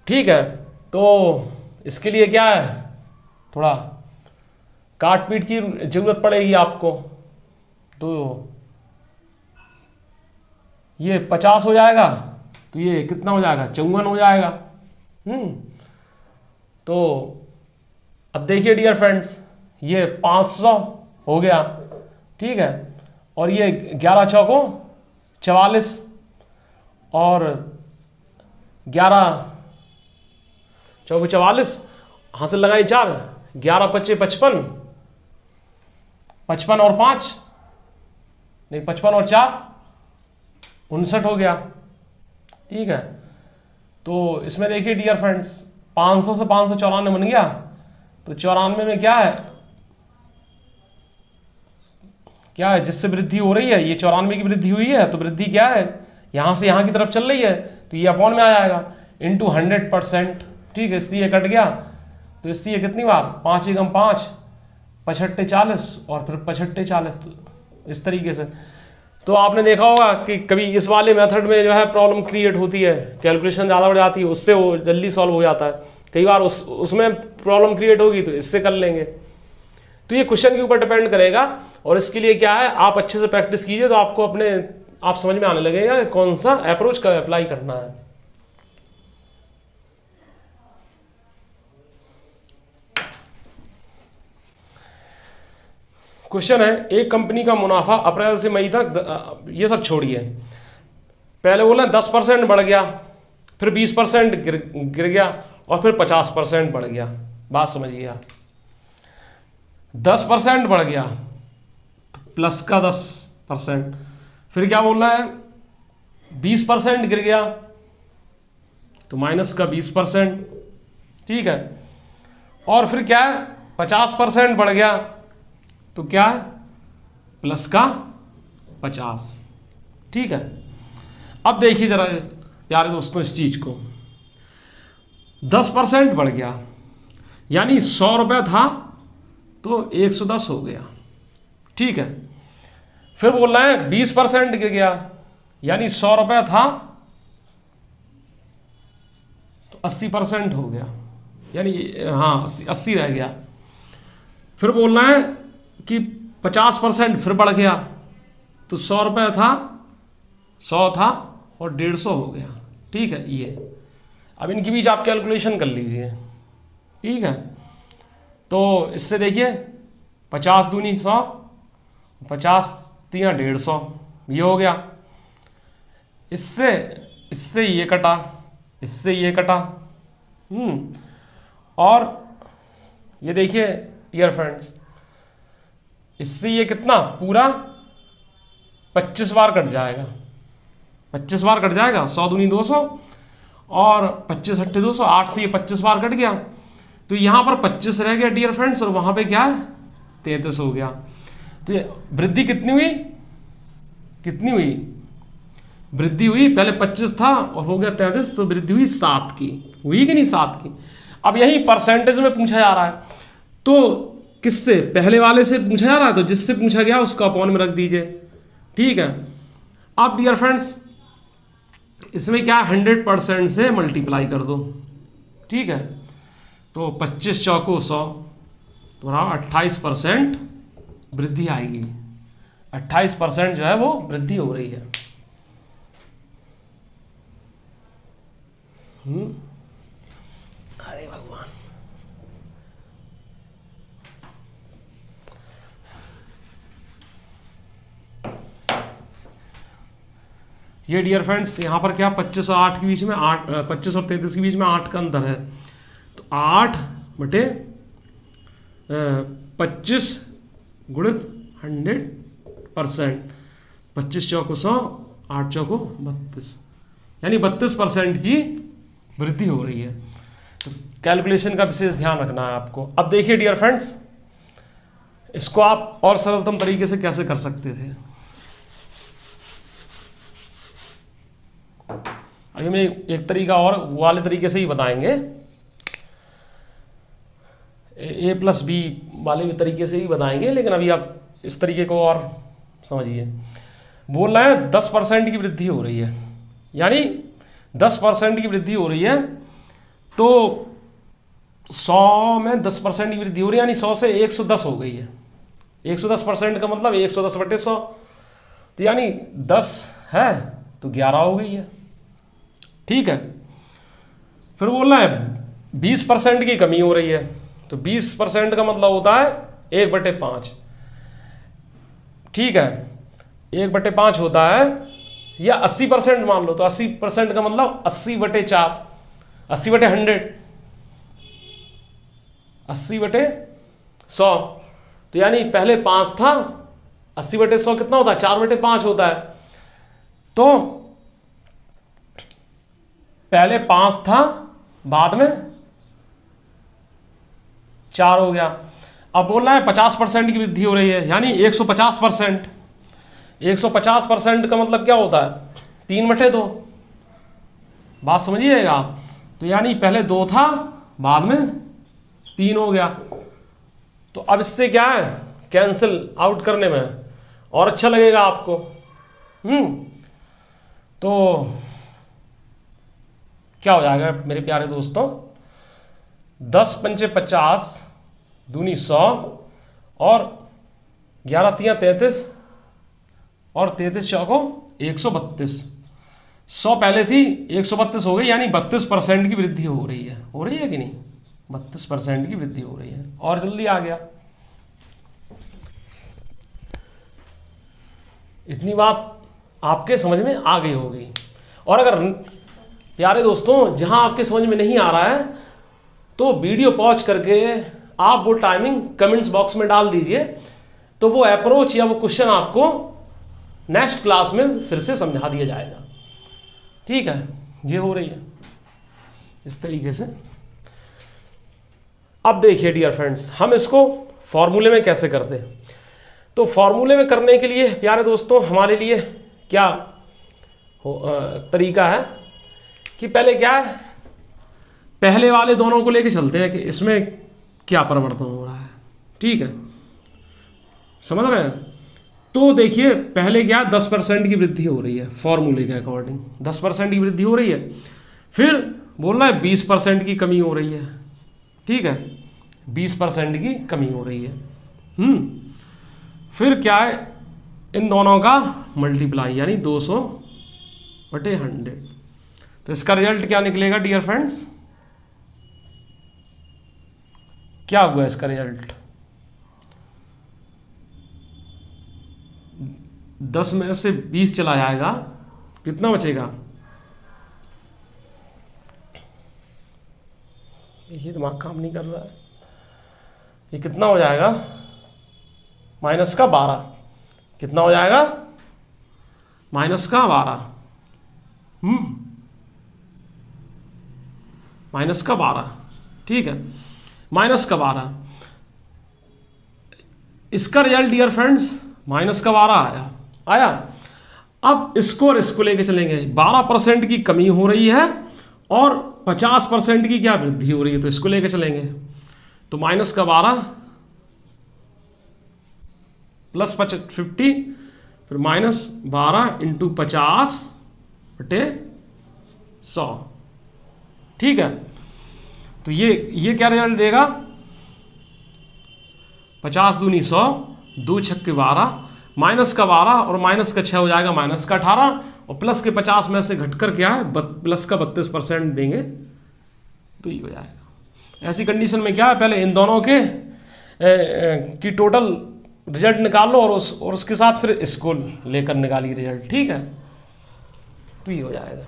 ठीक है। तो इसके लिए क्या है, थोड़ा काट पीट की जरूरत पड़ेगी आपको। तो ये 50 हो जाएगा, तो ये कितना हो जाएगा 54 हो जाएगा। तो अब देखिए डियर फ्रेंड्स, ये 500 हो गया, ठीक है। और ये 11 चौको 44 और 11 चौको 44, हासिल लगाई 4, 11 पच्चे 55, 55 और 5 नहीं 55 और 4 59 हो गया, ठीक है। तो इसमें देखिए डियर फ्रेंड्स, 500 से 594 बन गया, तो 94 में क्या है जिससे वृद्धि हो रही है, ये 94 की वृद्धि हुई है, तो वृद्धि क्या है यहां से यहां की तरफ चल रही है, तो ये अपॉन में आ जाएगा इंटू 100%, ठीक है। इसलिए कट गया, तो इसलिए कितनी बार 5 एकम 5, 65 40 और फिर 65 40, तो इस तरीके से। तो आपने देखा होगा कि कभी इस वाले मेथड में जो है प्रॉब्लम क्रिएट होती है, कैलकुलेशन ज़्यादा बढ़ जाती है, उससे वो जल्दी सॉल्व हो जाता है। कई बार उसमें प्रॉब्लम क्रिएट होगी तो इससे कर लेंगे। तो ये क्वेश्चन के ऊपर डिपेंड करेगा, और इसके लिए क्या है आप अच्छे से प्रैक्टिस कीजिए, तो आपको आप समझ में आने लगेगा कि कौन सा अप्रोच का अप्लाई करना है। क्वेश्चन है, एक कंपनी का मुनाफा अप्रैल से मई तक, ये सब छोड़िए, पहले बोला 10% बढ़ गया, फिर 20% गिर गया, और फिर 50% बढ़ गया। बात समझिए, 10% बढ़ गया तो प्लस का 10%, फिर क्या बोल रहा है 20% गिर गया तो माइनस का 20%, ठीक है। और फिर क्या है 50% बढ़ गया तो क्या है प्लस का 50, ठीक है। अब देखिए जरा प्यारे दोस्तों इस चीज को, 10% बढ़ गया यानी 100 रुपये था तो 110 हो गया, ठीक है। फिर बोल रहे हैं 20% गिर गया यानी 100 रुपये था तो 80% हो गया, यानी हाँ 80 रह गया। फिर बोल रहे हैं कि 50% फिर बढ़ गया तो 100 रुपये था 100 था और 150 हो गया, ठीक है। ये अब इनके बीच आप कैलकुलेशन कर लीजिए, ठीक है। तो इससे देखिए 50 दूनी 100, 50 तिया 150, ये हो गया। इससे ये कटा, इससे ये कटा, और ये देखिए डियर फ्रेंड्स, इससे ये कितना पूरा 25 बार कट जाएगा, 25 बार कट जाएगा, 100 दूनी 200 और 25 अट्ठे 200, 8 से ये 25 बार कट गया, तो यहां पर 25 रह गया डियर फ्रेंड्स, और वहां पे क्या है 33 हो गया। तो ये वृद्धि कितनी हुई, कितनी हुई वृद्धि हुई, पहले 25 था और हो गया 33, तो वृद्धि हुई 7 की, हुई कि नहीं 7 की। अब यही परसेंटेज में पूछा जा रहा है, तो किससे पहले वाले से पूछा जा रहा है, तो जिससे पूछा गया उसका अपॉन में रख दीजिए, ठीक है। अब डियर फ्रेंड्स इसमें क्या 100% से मल्टीप्लाई कर दो, ठीक है। तो 25 चौको 100 तो 28% वृद्धि आएगी, 28% जो है वो वृद्धि हो रही है। अरे भगवान, ये डियर फ्रेंड्स यहाँ पर क्या 25 और 8 के बीच में 8, 25 और 33 के बीच में 8 का अंतर है, तो 8 बटे 25 गुणित 100%, 25 चौको 100, 8 चौको 32, यानी 32% की वृद्धि हो रही है। तो कैलकुलेशन का विशेष ध्यान रखना है आपको। अब देखिए डियर फ्रेंड्स, इसको आप और सरलतम तरीके से कैसे कर सकते थे। अभी हमें एक तरीका और वाले तरीके से ही बताएंगे। ए प्लस बी वाले भी तरीके से ही बताएंगे, लेकिन अभी आप इस तरीके को और समझिए। बोल रहे हैं 10% की वृद्धि हो रही है, यानी 10% की वृद्धि हो रही है, तो 100 में 10% की वृद्धि हो रही है, यानी 100 से 110 हो गई है। 110% का मतलब 110/100, तो यानी 10 है तो 11 हो गई है। ठीक है, फिर बोलना है 20% की कमी हो रही है, तो 20% का मतलब होता है 1/5। ठीक है, 1/5 होता है, या 80% मान लो, तो 80% का मतलब 80/4, 80/100, 80/100। तो यानी पहले 5 था, 80/100 कितना होता है? 4/5 होता है। तो पहले 5 था, बाद में 4 हो गया। अब बोलना है 50% की वृद्धि हो रही है, यानी 150%। 150% का मतलब क्या होता है? 3/2। बात समझिएगा आप। तो यानी पहले 2 था, बाद में 3 हो गया। तो अब इससे क्या है, कैंसिल आउट करने में और अच्छा लगेगा आपको। तो क्या हो जाएगा मेरे प्यारे दोस्तों? 10×5 = 50, 2×2 100, और 11×3 = 33, और 33×4 = 132। 100 पहले थी, 132 हो गई, यानी 32% की वृद्धि हो रही है। हो रही है कि नहीं? 32% की वृद्धि हो रही है। और जल्दी आ गया। इतनी बात आपके समझ में आ गई होगी। और अगर प्यारे दोस्तों जहां आपके समझ में नहीं आ रहा है, तो वीडियो पॉज करके आप वो टाइमिंग कमेंट्स बॉक्स में डाल दीजिए, तो वो अप्रोच या वो क्वेश्चन आपको नेक्स्ट क्लास में फिर से समझा दिया जाएगा। ठीक है, ये हो रही है इस तरीके से। अब देखिए डियर फ्रेंड्स, हम इसको फॉर्मूले में कैसे करते हैं। तो फॉर्मूले में करने के लिए प्यारे दोस्तों हमारे लिए क्या तरीका है कि पहले क्या है, पहले वाले दोनों को लेके चलते हैं कि इसमें क्या परिवर्तन हो रहा है। ठीक है, समझ रहे हैं? तो देखिए पहले क्या, 10% की वृद्धि हो रही है, फॉर्मूले के अकॉर्डिंग 10% की वृद्धि हो रही है। फिर बोलना है 20% की कमी हो रही है। ठीक है, 20% की कमी हो रही है। फिर क्या है, इन दोनों का मल्टीप्लाई, यानी 200/100। तो इसका रिजल्ट क्या निकलेगा डियर फ्रेंड्स? क्या हुआ इसका रिजल्ट? 10 में से 20 चला जाएगा, कितना बचेगा? ये दिमाग काम नहीं कर रहा है। ये कितना हो जाएगा? -12। कितना हो जाएगा? -12। -12। ठीक है, -12। इसका रिजल्ट डियर फ्रेंड्स -12 आया। अब इसको और इसको लेके चलेंगे। 12% की कमी हो रही है और 50% की क्या वृद्धि हो रही है, तो इसको लेके चलेंगे। तो -12 + 50, फिर -12 × 50/100। ठीक है, तो ये क्या रिजल्ट देगा? 50 दूनी 100, 2 छक्के 12, -12 और -6 हो जाएगा -18, और प्लस के 50 में से घटकर क्या है, प्लस का 32% देंगे, तो ये हो जाएगा। ऐसी कंडीशन में क्या है, पहले इन दोनों के की टोटल रिजल्ट निकाल लो, और उसके साथ फिर इसको लेकर निकालिए रिजल्ट। ठीक है, तो ये हो जाएगा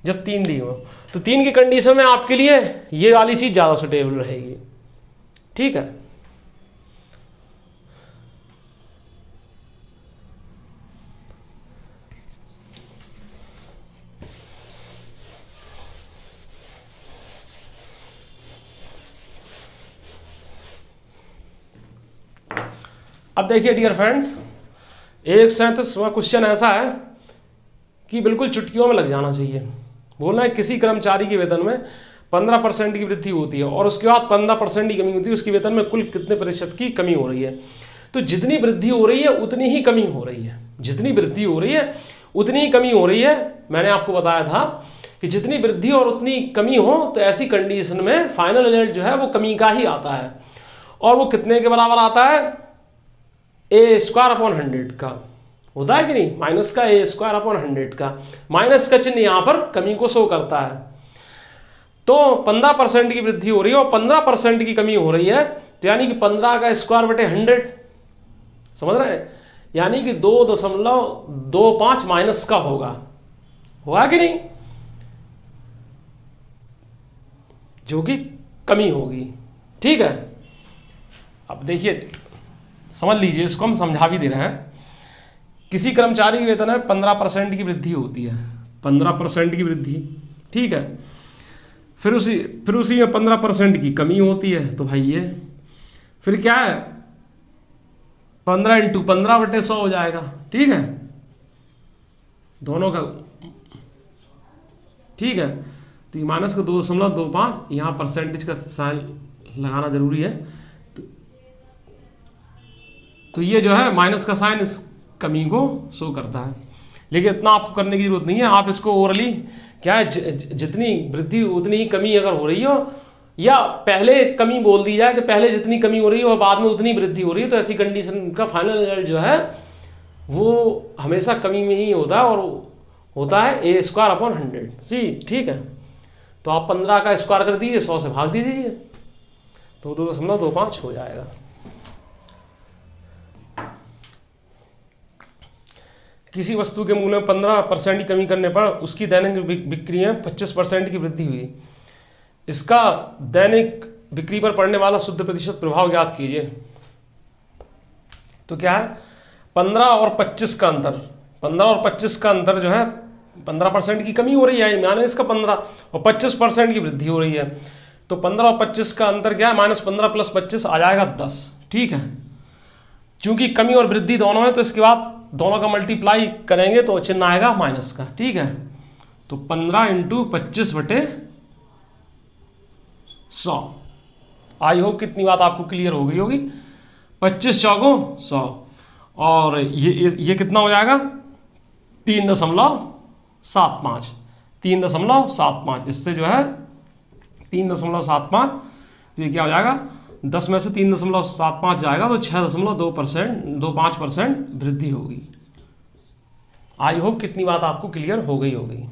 जब 3 दी हो। तो 3 की कंडीशन में आपके लिए ये वाली चीज ज्यादा सुटेबल रहेगी। ठीक है, अब देखिए डियर फ्रेंड्स, 137वां क्वेश्चन ऐसा है कि बिल्कुल चुटकियों में लग जाना चाहिए। बोलना है किसी कर्मचारी के वेतन में 15% की वृद्धि होती है और उसके बाद 15% की कमी होती है, उसके वेतन में कुल कितने प्रतिशत की कमी हो रही है। तो जितनी वृद्धि हो रही है उतनी ही कमी हो रही है, जितनी वृद्धि हो रही है उतनी ही कमी हो रही है। मैंने आपको बताया था कि जितनी वृद्धि और उतनी कमी हो तो ऐसी कंडीशन में फाइनल रिजल्ट जो है वो कमी का ही आता है, और वो कितने के बराबर आता है, a² / 100 का होता है कि नहीं, माइनस का a² / 100 का। माइनस का चिन्ह यहां पर कमी को शो करता है। तो 15% की वृद्धि हो रही है और 15% की कमी हो रही है, तो यानी कि 15 का स्क्वायर बटे 100, समझ रहे हैं, यानी कि 2.25 माइनस का होगा कि नहीं, जो कि कमी होगी। ठीक है, अब देखिए समझ लीजिए, इसको हम समझा भी दे रहे हैं। किसी कर्मचारी के वेतन में 15% की वृद्धि होती है, 15% की वृद्धि, ठीक है, फिर उसी में 15% की कमी होती है, तो भाई ये फिर क्या है, 15 × 15/100 हो जाएगा। ठीक है, दोनों का, ठीक है, तो ये माइनस का 2.25, यहाँ परसेंटेज का साइन लगाना जरूरी है, तो ये जो है माइनस का साइन इस कमी को शो करता है। लेकिन इतना आपको करने की जरूरत नहीं है, आप इसको ओरली क्या है, जितनी वृद्धि उतनी ही कमी अगर हो रही हो, या पहले कमी बोल दी जाए कि पहले जितनी कमी हो रही है और बाद में उतनी वृद्धि हो रही है, तो ऐसी कंडीशन का फाइनल रिजल्ट जो है वो हमेशा कमी में ही होता है, और होता है a² / 100 सी। ठीक है, तो आप 15 का स्क्वायर कर दीजिए, 100 से भाग दीजिए, तो 2.25 हो जाएगा। किसी वस्तु के मूल्य में 15% की कमी करने पर उसकी दैनिक बिक्री में 25% की वृद्धि हुई, इसका दैनिक बिक्री पर पड़ने वाला शुद्ध प्रतिशत प्रभाव ज्ञात कीजिए। तो क्या है, 15 और 25 का अंतर, 15 और 25 का अंतर जो है, 15% की कमी हो रही है, माने इसका 15 और 25% की वृद्धि हो रही है, तो 15 और 25 का अंतर क्या है, -15 + 25 आ जाएगा 10। ठीक है, चूंकि कमी और वृद्धि दोनों है, तो इसके बाद दोनों का मल्टीप्लाई करेंगे तो चिन्ह आएगा माइनस का। ठीक है, तो 15 × 25/100। आई होप कितनी बात आपको क्लियर हो गई होगी। 25 चौको 100, और ये कितना हो जाएगा, 3.75, 3.75, इससे जो है 3.75, तो ये क्या हो जाएगा, 10 में से 3.75 जाएगा तो 6.25% वृद्धि होगी। आई होप कितनी बात आपको क्लियर हो गई होगी।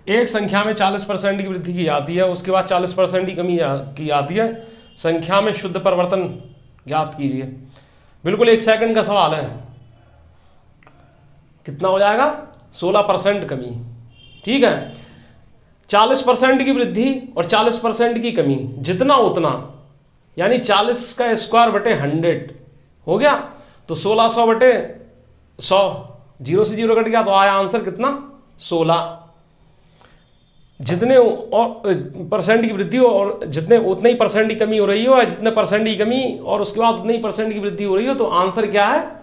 एक संख्या में 40% की वृद्धि की जाती है, उसके बाद 40% की कमी की जाती है, संख्या में शुद्ध परिवर्तन ज्ञात कीजिए। बिल्कुल 1 सेकंड का सवाल है, कितना हो जाएगा, 16% कमी। ठीक है, 40% की वृद्धि और 40% की कमी, जितना उतना, यानी 40 का स्क्वायर बटे 100 हो गया, तो 1600/100, 0 से 0 कट गया, तो आया आंसर कितना, 16। जितने परसेंट की वृद्धि हो और जितने उतने ही परसेंट की कमी हो रही हो, या जितने परसेंट की कमी और उसके बाद उतने ही परसेंट की वृद्धि हो रही हो, तो आंसर क्या है,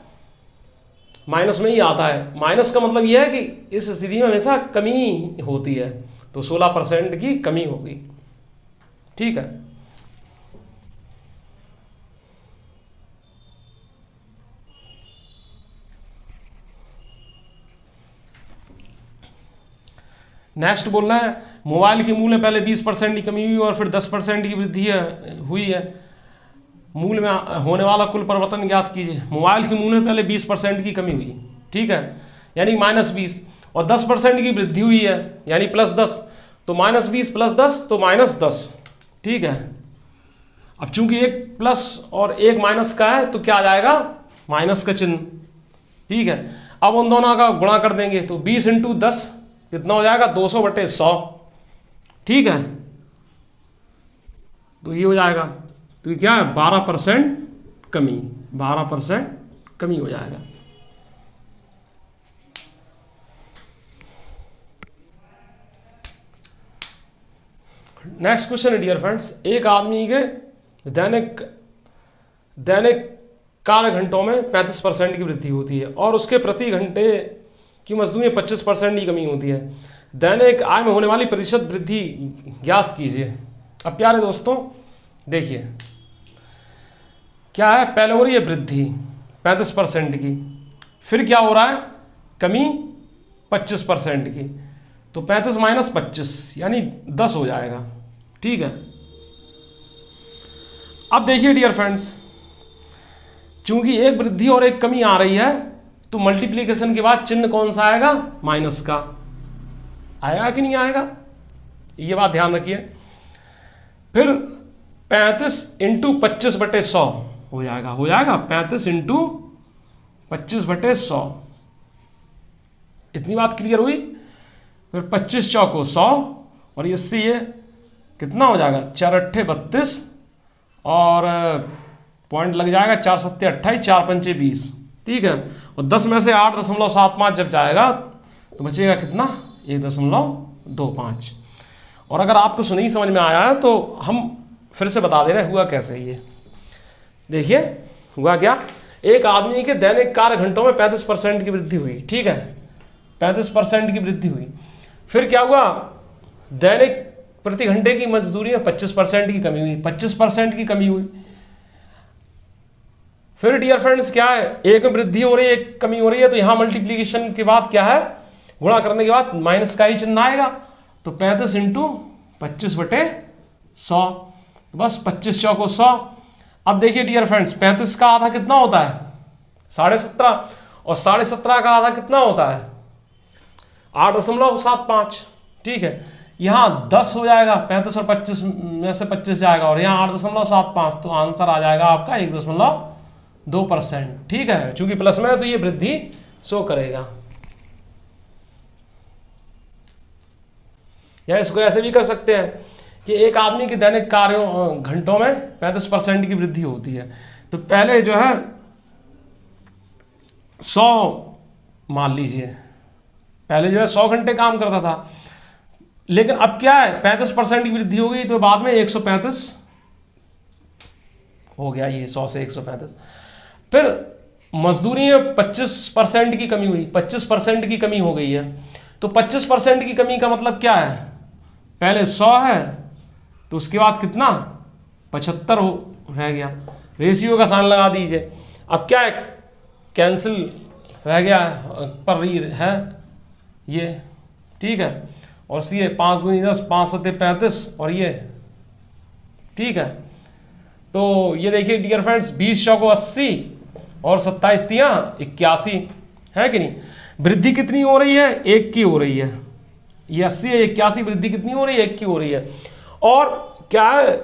माइनस में ही आता है। माइनस का मतलब यह है कि इस स्थिति में हमेशा कमी होती है, तो 16% की कमी होगी। ठीक है, नेक्स्ट बोलना है, मोबाइल के मूल्य में पहले 20% की कमी हुई और फिर 10% की वृद्धि हुई है, मूल्य में होने वाला कुल परिवर्तन ज्ञात कीजिए। मोबाइल के मूल्य में पहले 20% की कमी हुई, ठीक है, यानी -20, और 10% की वृद्धि हुई है, यानी +10, तो -20 + 10 तो -10। ठीक है, अब चूंकि एक प्लस और एक माइनस का है, तो क्या आ जाएगा, माइनस का चिन्ह। ठीक है, अब उन दोनों का गुणा कर देंगे, तो 20 × 10 कितना हो जाएगा, 200/100। ठीक है, तो ये हो जाएगा, तो ये क्या है, 12% कमी, 12% कमी हो जाएगा। नेक्स्ट क्वेश्चन है डियर फ्रेंड्स, एक आदमी के दैनिक कार्य घंटों में 35% की वृद्धि होती है और उसके प्रति घंटे की मजदूरी में 25% की कमी होती है। दैनिक आय में होने वाली प्रतिशत वृद्धि ज्ञात कीजिए। अब प्यारे दोस्तों देखिए क्या है, पहले हो रही है वृद्धि 35% की, फिर क्या हो रहा है, कमी 25% की, तो 35 माइनस 25 यानी 10 हो जाएगा। ठीक है, अब देखिए डियर फ्रेंड्स, चूंकि एक वृद्धि और एक कमी आ रही है तो मल्टीप्लीकेशन के बाद चिन्ह कौन सा आएगा, माइनस का आएगा कि नहीं आएगा, ये बात ध्यान रखिए। फिर 35 इंटू 25/100 हो जाएगा 35 इंटू 25/100, इतनी बात क्लियर हुई। फिर 25 चौको 100 और इससे ये कितना हो जाएगा, 4 अट्ठे 32 और पॉइंट लग जाएगा 4 सत्ते 28 4 पंचे 20। ठीक है, और 10 में से 8.75 जब जाएगा तो बचेगा कितना, 1.25। और अगर आपको नहीं समझ में आया है तो हम फिर से बता दे रहे हैं हुआ कैसे। ये देखिए हुआ क्या, एक आदमी के दैनिक कार्य घंटों में 35% की वृद्धि हुई। ठीक है, 35% की वृद्धि हुई। फिर क्या हुआ, दैनिक प्रति घंटे की मजदूरी में 25% की कमी हुई, 25% की कमी हुई। फिर डियर फ्रेंड्स क्या है, एक में वृद्धि हो रही है एक कमी हो रही है, तो यहां मल्टीप्लीकेशन के बाद क्या है, गुणा करने के बाद माइनस का ही चिन्ह आएगा, तो 35 इंटू 25/100, बस 25 चौको 100। अब देखिए डियर फ्रेंड्स, 35 का आधा कितना होता है, 17.5, और 17.5 का आधा कितना होता है, 8.75। ठीक है, यहां 10 हो जाएगा, 35 और 25 में से 25 जाएगा और यहां 8.75, तो आंसर आ जाएगा आपका 1.2%। ठीक है, चूंकि प्लस में है तो ये वृद्धि शो करेगा। या इसको ऐसे भी कर सकते हैं कि एक आदमी के दैनिक कार्यों घंटों में 35% की वृद्धि होती है, तो पहले जो है 100 मान लीजिए, पहले जो है 100 घंटे काम करता था, लेकिन अब क्या है 35% की वृद्धि हो गई तो बाद में 135 हो गया, ये 100 से 135। फिर मजदूरी में 25% की कमी हुई, 25% की कमी हो गई है, तो 25% की कमी का मतलब क्या है, पहले 100 है तो उसके बाद कितना 75 रह गया, रेशियो का साइन लगा दीजिए। अब क्या है, कैंसिल रह गया पर है ये। ठीक है, और सी 5 दूनी 10 5 सत्ते 35 और ये। ठीक है, तो ये देखिए डियर फ्रेंड्स, 20 चौको 80 और 27 तियां 81 है कि नहीं। वृद्धि कितनी हो रही है, 1 की हो रही है, ये 80 है 81, वृद्धि कितनी हो रही है, 1 की हो रही है। और क्या है,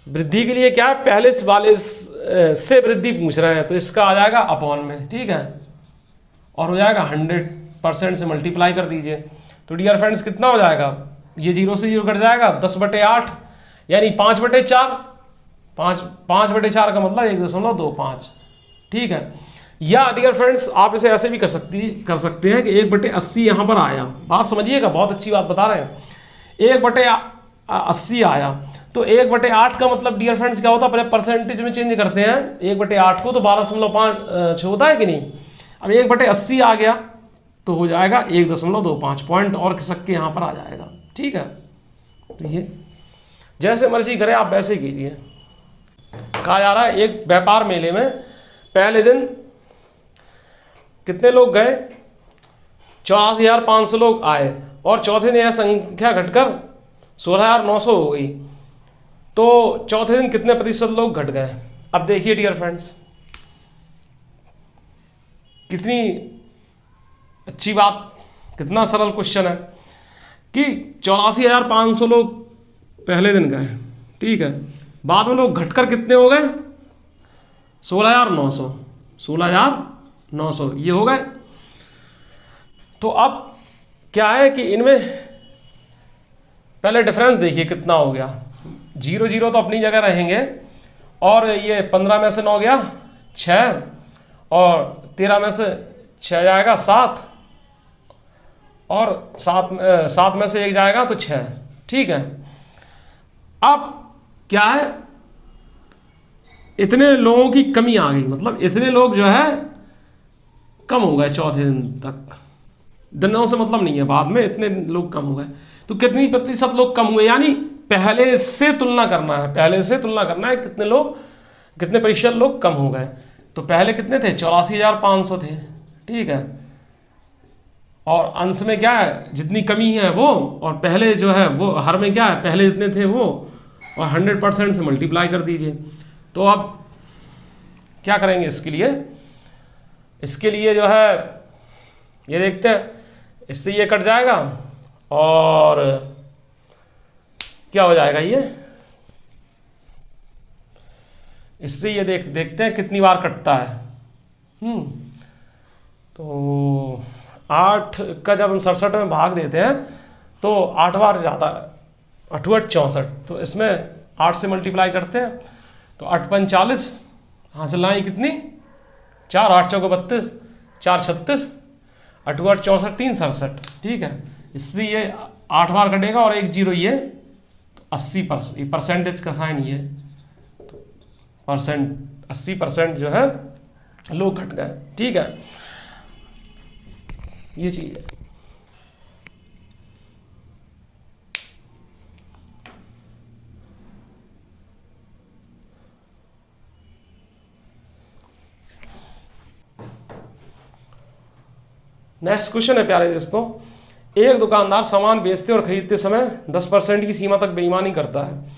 वृद्धि के लिए क्या है, पहले वाले से वृद्धि पूछ रहे हैं तो इसका आ जाएगा अपॉन में। ठीक है, और हो जाएगा 100% से मल्टीप्लाई कर दीजिए, तो डियर फ्रेंड्स कितना हो जाएगा, ये 0 से 0 कट जाएगा, 10/8 यानी 5/4, 5/4 का मतलब 1.25। ठीक है, या डियर फ्रेंड्स आप इसे ऐसे भी कर सकते हैं कि 1/80 यहां पर आया, बात समझिएगा, बहुत अच्छी बात बता रहे हैं, 1/80 आया तो 1/8 का मतलब डियर फ्रेंड्स क्या होता है, परसेंटेज में चेंज करते हैं 1/8 को तो 12.5 होता है कि नहीं। अब 1/80 आ गया तो हो जाएगा 1.25 पॉइंट और खिसक के यहां पर आ जाएगा। ठीक है, तो ये जैसे मर्जी करें आप वैसे कीजिए। कहा जा रहा है एक व्यापार मेले में पहले दिन कितने लोग गए, 84,500 लोग आए और चौथे दिन यह संख्या घटकर 16,900 हो गई, तो चौथे दिन कितने प्रतिशत लोग घट गए। अब देखिए डियर फ्रेंड्स, कितनी अच्छी बात, कितना सरल क्वेश्चन है कि 84,500 लोग पहले दिन गए। ठीक है, बाद में लोग घटकर कितने हो गए, 16,900 ये हो गए। तो अब क्या है कि इनमें पहले डिफरेंस देखिए कितना हो गया, 0 तो अपनी जगह रहेंगे, और ये 15 में से 9 गया 6 और 13 में से 6 जाएगा 7 और 7 में से 1 जाएगा तो 6। ठीक है, अब क्या है, इतने लोगों की कमी आ गई, मतलब इतने लोग जो है कम हो गए चौथे दिन तक, दिनों से मतलब नहीं है, बाद में इतने लोग कम हो गए। तो कितनी प्रतिशत लोग कम हुए, यानी पहले से तुलना करना है, पहले से तुलना करना है कितने लोग, कितने प्रतिशत लोग कम हो गए। तो पहले कितने थे, 84,500 थे, ठीक है। और अंश में क्या है, जितनी कमी है वो, और पहले जो है वो हर में क्या है, पहले जितने थे वो, और 100% से मल्टीप्लाई कर दीजिए। तो अब क्या करेंगे इसके लिए, इसके लिए जो है ये देखते हैं, इससे ये कट जाएगा और क्या हो जाएगा, ये इससे ये देखते हैं कितनी बार कटता है। तो 8 का जब हम 67 में भाग देते हैं तो 8 बार जाता है, 8 8 64, तो इसमें 8 से मल्टीप्लाई करते हैं तो 8 5 40, हासिल लाएँ कितनी, 4 8 चौके 32, 4 36, 8 8 64 3 67, ठीक है। इससे ये 8 बार कटेगा और 1 0 ये, तो 80%, परसेंटेज का साइन ये परसेंट, 80% जो है लोग घट गए, ठीक है, ये चीज है। नेक्स्ट क्वेश्चन है प्यारे दोस्तों, एक दुकानदार सामान बेचते और खरीदते समय 10% की सीमा तक बेईमानी करता है,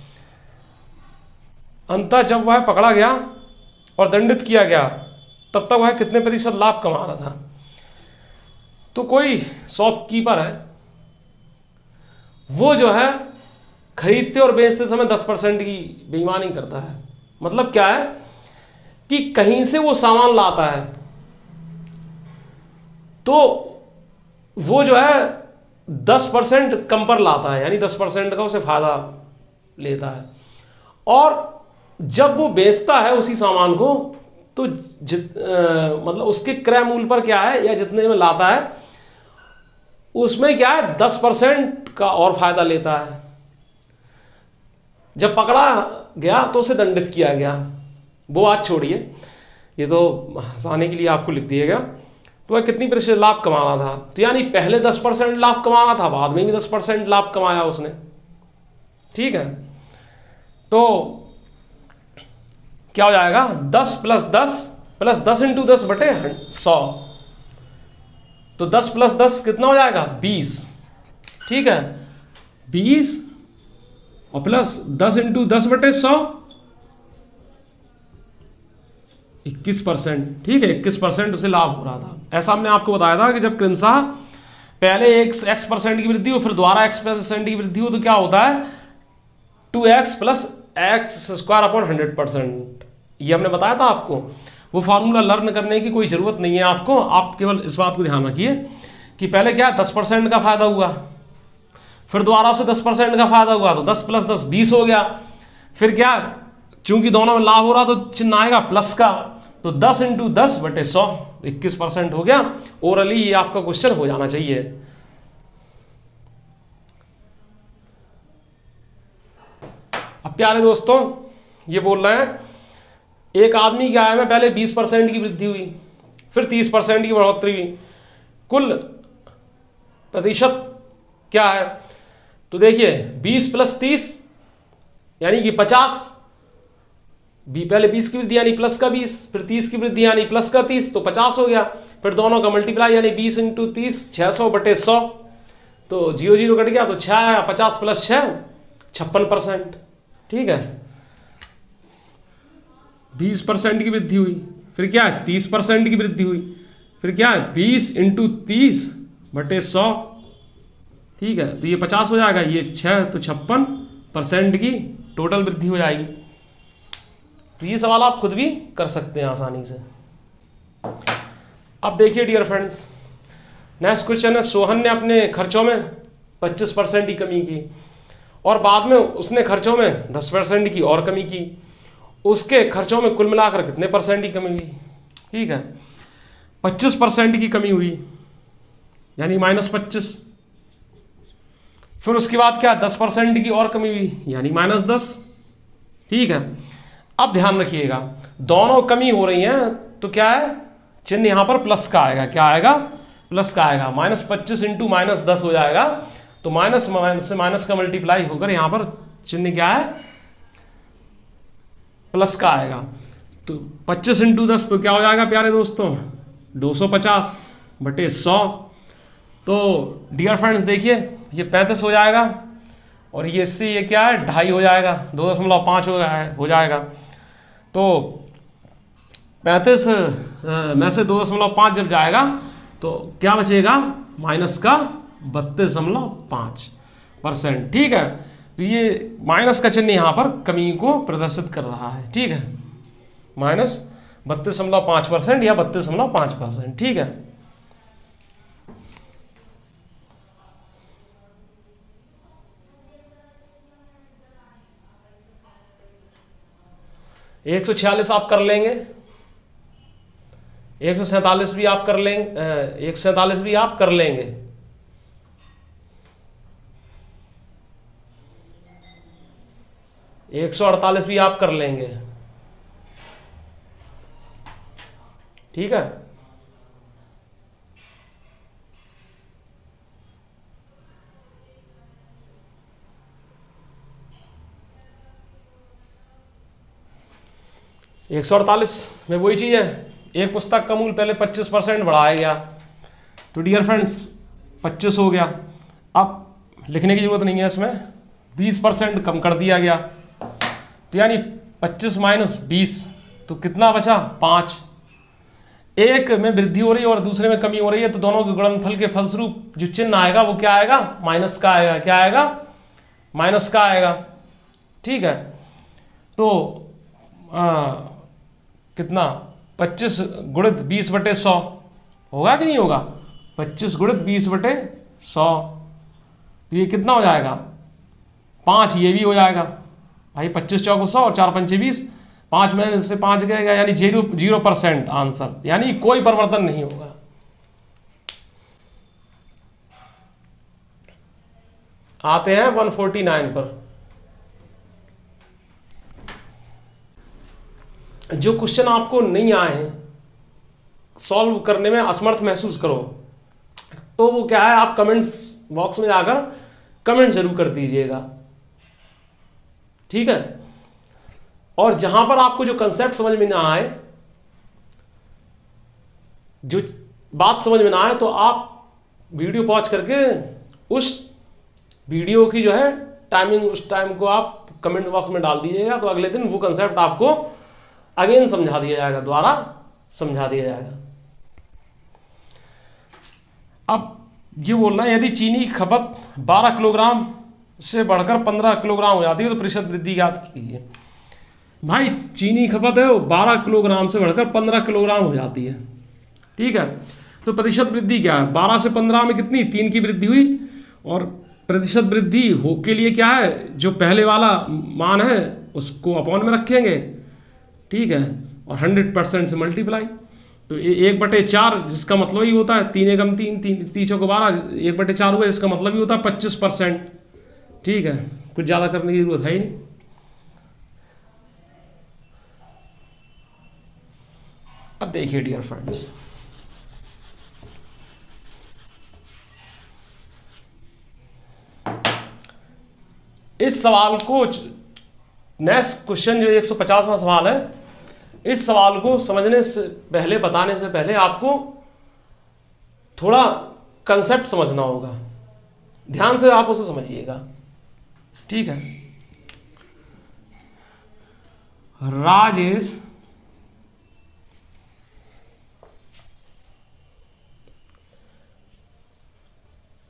अंततः जब वह पकड़ा गया और दंडित किया गया तब तक वह कितने प्रतिशत लाभ कमा रहा था। तो कोई शॉपकीपर है, वो जो है खरीदते और बेचते समय 10% की बेईमानी करता है। मतलब क्या है कि कहीं से वो सामान लाता है तो वो जो है 10% कम पर लाता है, यानी 10% का उसे फायदा लेता है, और जब वो बेचता है उसी सामान को तो मतलब उसके क्रय मूल्य पर क्या है, या जितने में लाता है उसमें क्या है 10% का और फायदा लेता है। जब पकड़ा गया तो उसे दंडित किया गया, वो आज छोड़िए, ये तो हंसाने के लिए आपको लिख दिएगा। तो वह कितनी प्रतिशत लाभ कमा रहा था, तो यानी पहले 10% लाभ कमा रहा था, बाद में भी 10% लाभ कमाया उसने, ठीक है। तो क्या हो जाएगा, 10 + 10 + 10 × 10 बटे 100, तो 10 + 10 कितना हो जाएगा, 20, ठीक है, 20 और प्लस 10 × 10 बटे 100, 21%, ठीक है, 21% उसे लाभ हो रहा था। ऐसा हमने आपको बताया था कि जब क्रमशः पहले x% की वृद्धि हो फिर दोबारा x% की वृद्धि हो तो क्या होता है, 2x + x² 100%, ये हमने बताया था आपको। वो फार्मूला लर्न करने की कोई जरूरत नहीं है आपको, आप केवल इस बात को ध्यान रखिए कि पहले क्या 10% का फायदा हुआ, फिर दोबारा से 10% का फायदा हुआ तो 10 + 10 20 हो गया, फिर क्या, चूंकि दोनों में लाभ हो रहा तो चिन्ह आएगा प्लस का, तो 10 × 10 बटे 100, 21% हो गया। ओरली ये आपका क्वेश्चन हो जाना चाहिए। अब प्यारे दोस्तों ये बोल रहे हैं, एक आदमी क्या है में पहले 20% की वृद्धि हुई, फिर 30% की बढ़ोतरी हुई, कुल प्रतिशत क्या है, तो देखिए 20 + 30 यानी कि 50, पहले 20 की वृद्धि यानी प्लस का 20, फिर 30 की वृद्धि यानी प्लस का 30, तो 50 हो गया, फिर दोनों का मल्टीप्लाई यानी 20 × 30 600 बटे 100, तो 0 0 कट गया तो 6 आया, 50 + 6 56%, ठीक है। 20% की वृद्धि हुई, फिर क्या है 30% की वृद्धि हुई, फिर क्या है 20 × 30 बटे 100, ठीक है, तो ये 50 हो जाएगा, ये 6 तो 56% की टोटल वृद्धि हो जाएगी। तो ये सवाल आप खुद भी कर सकते हैं आसानी से। अब देखिए डियर फ्रेंड्स, नेक्स्ट क्वेश्चन है, सोहन ने अपने खर्चों में 25% की कमी की और बाद में उसने खर्चों में 10% की और कमी की, उसके खर्चों में कुल मिलाकर कितने % की कमी हुई, ठीक है। 25% की कमी हुई यानी -25, फिर उसके बाद क्या 10% की और कमी हुई यानी -10। ठीक है, अब ध्यान रखिएगा दोनों कमी हो रही हैं तो क्या है, चिन्ह यहां पर प्लस का आएगा। क्या आएगा? प्लस का आएगा। -25 इंटू -10 हो जाएगा, तो माइनस से माइनस का मल्टीप्लाई होकर यहां पर चिन्ह क्या है, प्लस का आएगा। तो 25 इंटू 10 तो क्या हो जाएगा प्यारे दोस्तों, 250 बटे 100। तो डियर फ्रेंड्स देखिए ये 35 हो जाएगा और ये इससे ये क्या है 2.5 हो जाएगा, 2.5 हो जाएगा। तो 35 में से 2.5 जब जाएगा तो क्या बचेगा, माइनस का 32.5%। ठीक है, तो ये माइनस का चिन्ह यहां पर कमी को प्रदर्शित कर रहा है। ठीक है, -32.5% या 32.5%। ठीक है, एक 146 आप कर लेंगे, 147 भी आप कर लेंगे, 147 भी आप कर लेंगे। एक 148 भी आप कर लेंगे। ठीक है, एक 148 में वही चीज है, एक पुस्तक का मूल्य पहले 25% बढ़ाया गया, तो डियर फ्रेंड्स 25 हो गया। अब लिखने की जरूरत नहीं है, इसमें 20% कम कर दिया गया, तो यानी 25 माइनस 20 तो कितना बचा, 5। एक में वृद्धि हो रही है और दूसरे में कमी हो रही है, तो दोनों के गुणनफल के फलस्वरूप जो चिन्ह आएगा वो क्या आएगा, माइनस का आएगा। क्या आएगा, माइनस का आएगा। ठीक है, तो कितना, 25 गुणित 20 बटे 100 होगा कि नहीं होगा, 25 गुणित 20 बटे 100, तो ये कितना हो जाएगा, 5। ये भी हो जाएगा भाई, 25 चौको 100 और 4 पंचे 20, 5 में से 5 गएगा यानी 0% आंसर, यानी कोई परिवर्तन नहीं होगा। आते हैं 149 पर। जो क्वेश्चन आपको नहीं आए हैं, सॉल्व करने में असमर्थ महसूस करो, तो वो क्या है, आप कमेंट्स बॉक्स में जाकर कमेंट जरूर कर दीजिएगा। ठीक है, और जहां पर आपको जो कंसेप्ट समझ में ना आए, जो बात समझ में ना आए, तो आप वीडियो पॉज करके उस वीडियो की जो है टाइमिंग, उस टाइम को आप कमेंट बॉक्स में डाल दीजिएगा, तो अगले दिन वो कंसेप्ट आपको अगेन समझा दिया जाएगा, दोबारा समझा दिया जाएगा। अब ये बोलना है, यदि चीनी की खपत 12 किलोग्राम से बढ़कर 15 किलोग्राम हो जाती है तो प्रतिशत वृद्धि ज्ञात कीजिए। भाई चीनी की खपत है वो 12 किलोग्राम से बढ़कर 15 किलोग्राम हो जाती है। ठीक है, तो प्रतिशत वृद्धि क्या है, 12 से 15 में कितनी, 3 की वृद्धि हुई, और प्रतिशत वृद्धि हो के लिए क्या है, जो पहले वाला मान है उसको अपॉन में रखेंगे। ठीक है, और 100% से मल्टीप्लाई, तो 1/4 जिसका मतलब ही होता है 3 एकम 3, 3 चौको 12, 1/4 हुआ, इसका मतलब ही होता है 25%। ठीक है, कुछ ज़्यादा करने की जरूरत है ही नहीं। अब देखिए डियर फ्रेंड्स, इस सवाल को, नेक्स्ट क्वेश्चन जो 150वां सवाल है, इस सवाल को समझने से पहले, बताने से पहले आपको थोड़ा कंसेप्ट समझना होगा। ध्यान से आप उसे समझिएगा। ठीक है, राजेश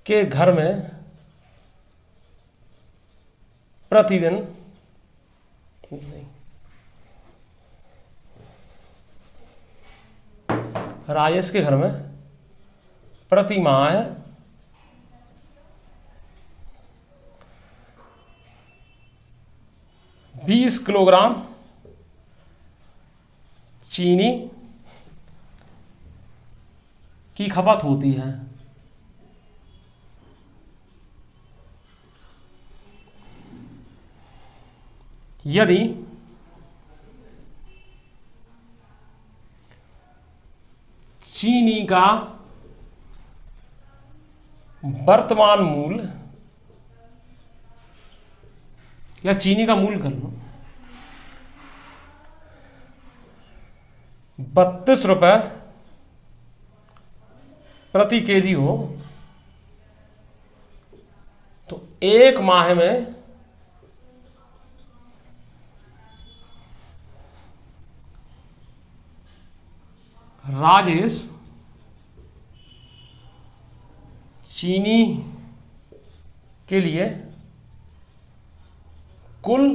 के घर में प्रतिदिन नहीं, राजेश के घर में प्रति माह 20 किलोग्राम चीनी की खपत होती है। यदि चीनी का वर्तमान मूल्य, या चीनी का मूल्य कर लो 32 रुपए प्रति केजी हो, तो एक माह में राजेश चीनी के लिए कुल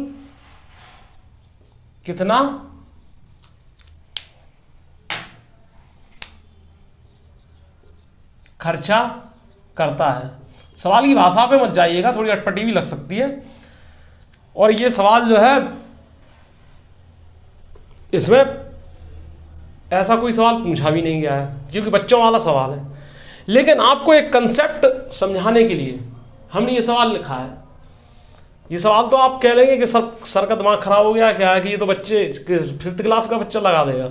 कितना खर्चा करता है। सवाल की भाषा पे मत जाइएगा, थोड़ी अटपटी भी लग सकती है। और ये सवाल जो है, इसमें ऐसा कोई सवाल पूछा भी नहीं गया है, क्योंकि बच्चों वाला सवाल है। लेकिन आपको एक कंसेप्ट समझाने के लिए हमने ये सवाल लिखा है। ये सवाल तो आप कह लेंगे कि सर का दिमाग खराब हो गया क्या है, कि ये तो बच्चे 5th क्लास का बच्चा लगा देगा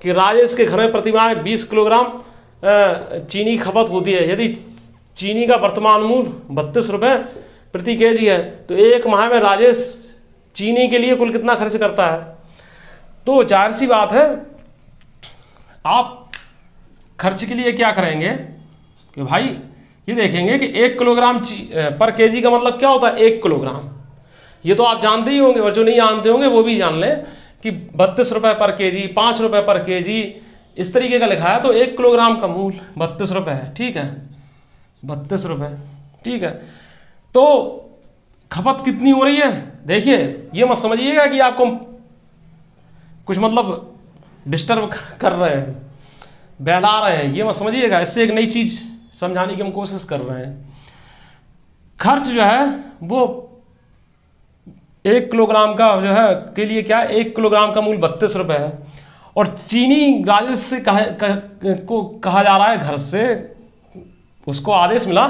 कि राजेश के घर में प्रतिमाह 20 किलोग्राम चीनी खपत होती है। यदि चीनी का वर्तमान मूल्य 32 रुपये प्रति केजी है, तो एक माह में राजेश चीनी के लिए कुल कितना खर्च करता है। तो जाहिर सी बात है, आप खर्च के लिए क्या करेंगे कि भाई ये देखेंगे कि 1 किलोग्राम पर केजी का मतलब क्या होता है, 1 किलोग्राम। ये तो आप जानते ही होंगे, और जो नहीं जानते होंगे वो भी जान लें कि 32 रुपये पर केजी, 5 रुपये पर केजी, इस तरीके का लिखा है। तो 1 किलोग्राम का मूल्य 32 रुपये है, ठीक है, 32 रुपये, ठीक है। तो खपत कितनी हो रही है, देखिए ये मत समझिएगा कि आपको कुछ मतलब डिस्टर्ब कर रहे हैं, बहला रहे हैं, ये मत समझिएगा। इससे एक नई चीज समझाने की हम कोशिश कर रहे हैं। खर्च जो है वो 1 किलोग्राम का जो है के लिए क्या है, 1 किलोग्राम का मूल्य 32 रुपये है। और चीनी राजेश से कहा जा रहा है, घर से उसको आदेश मिला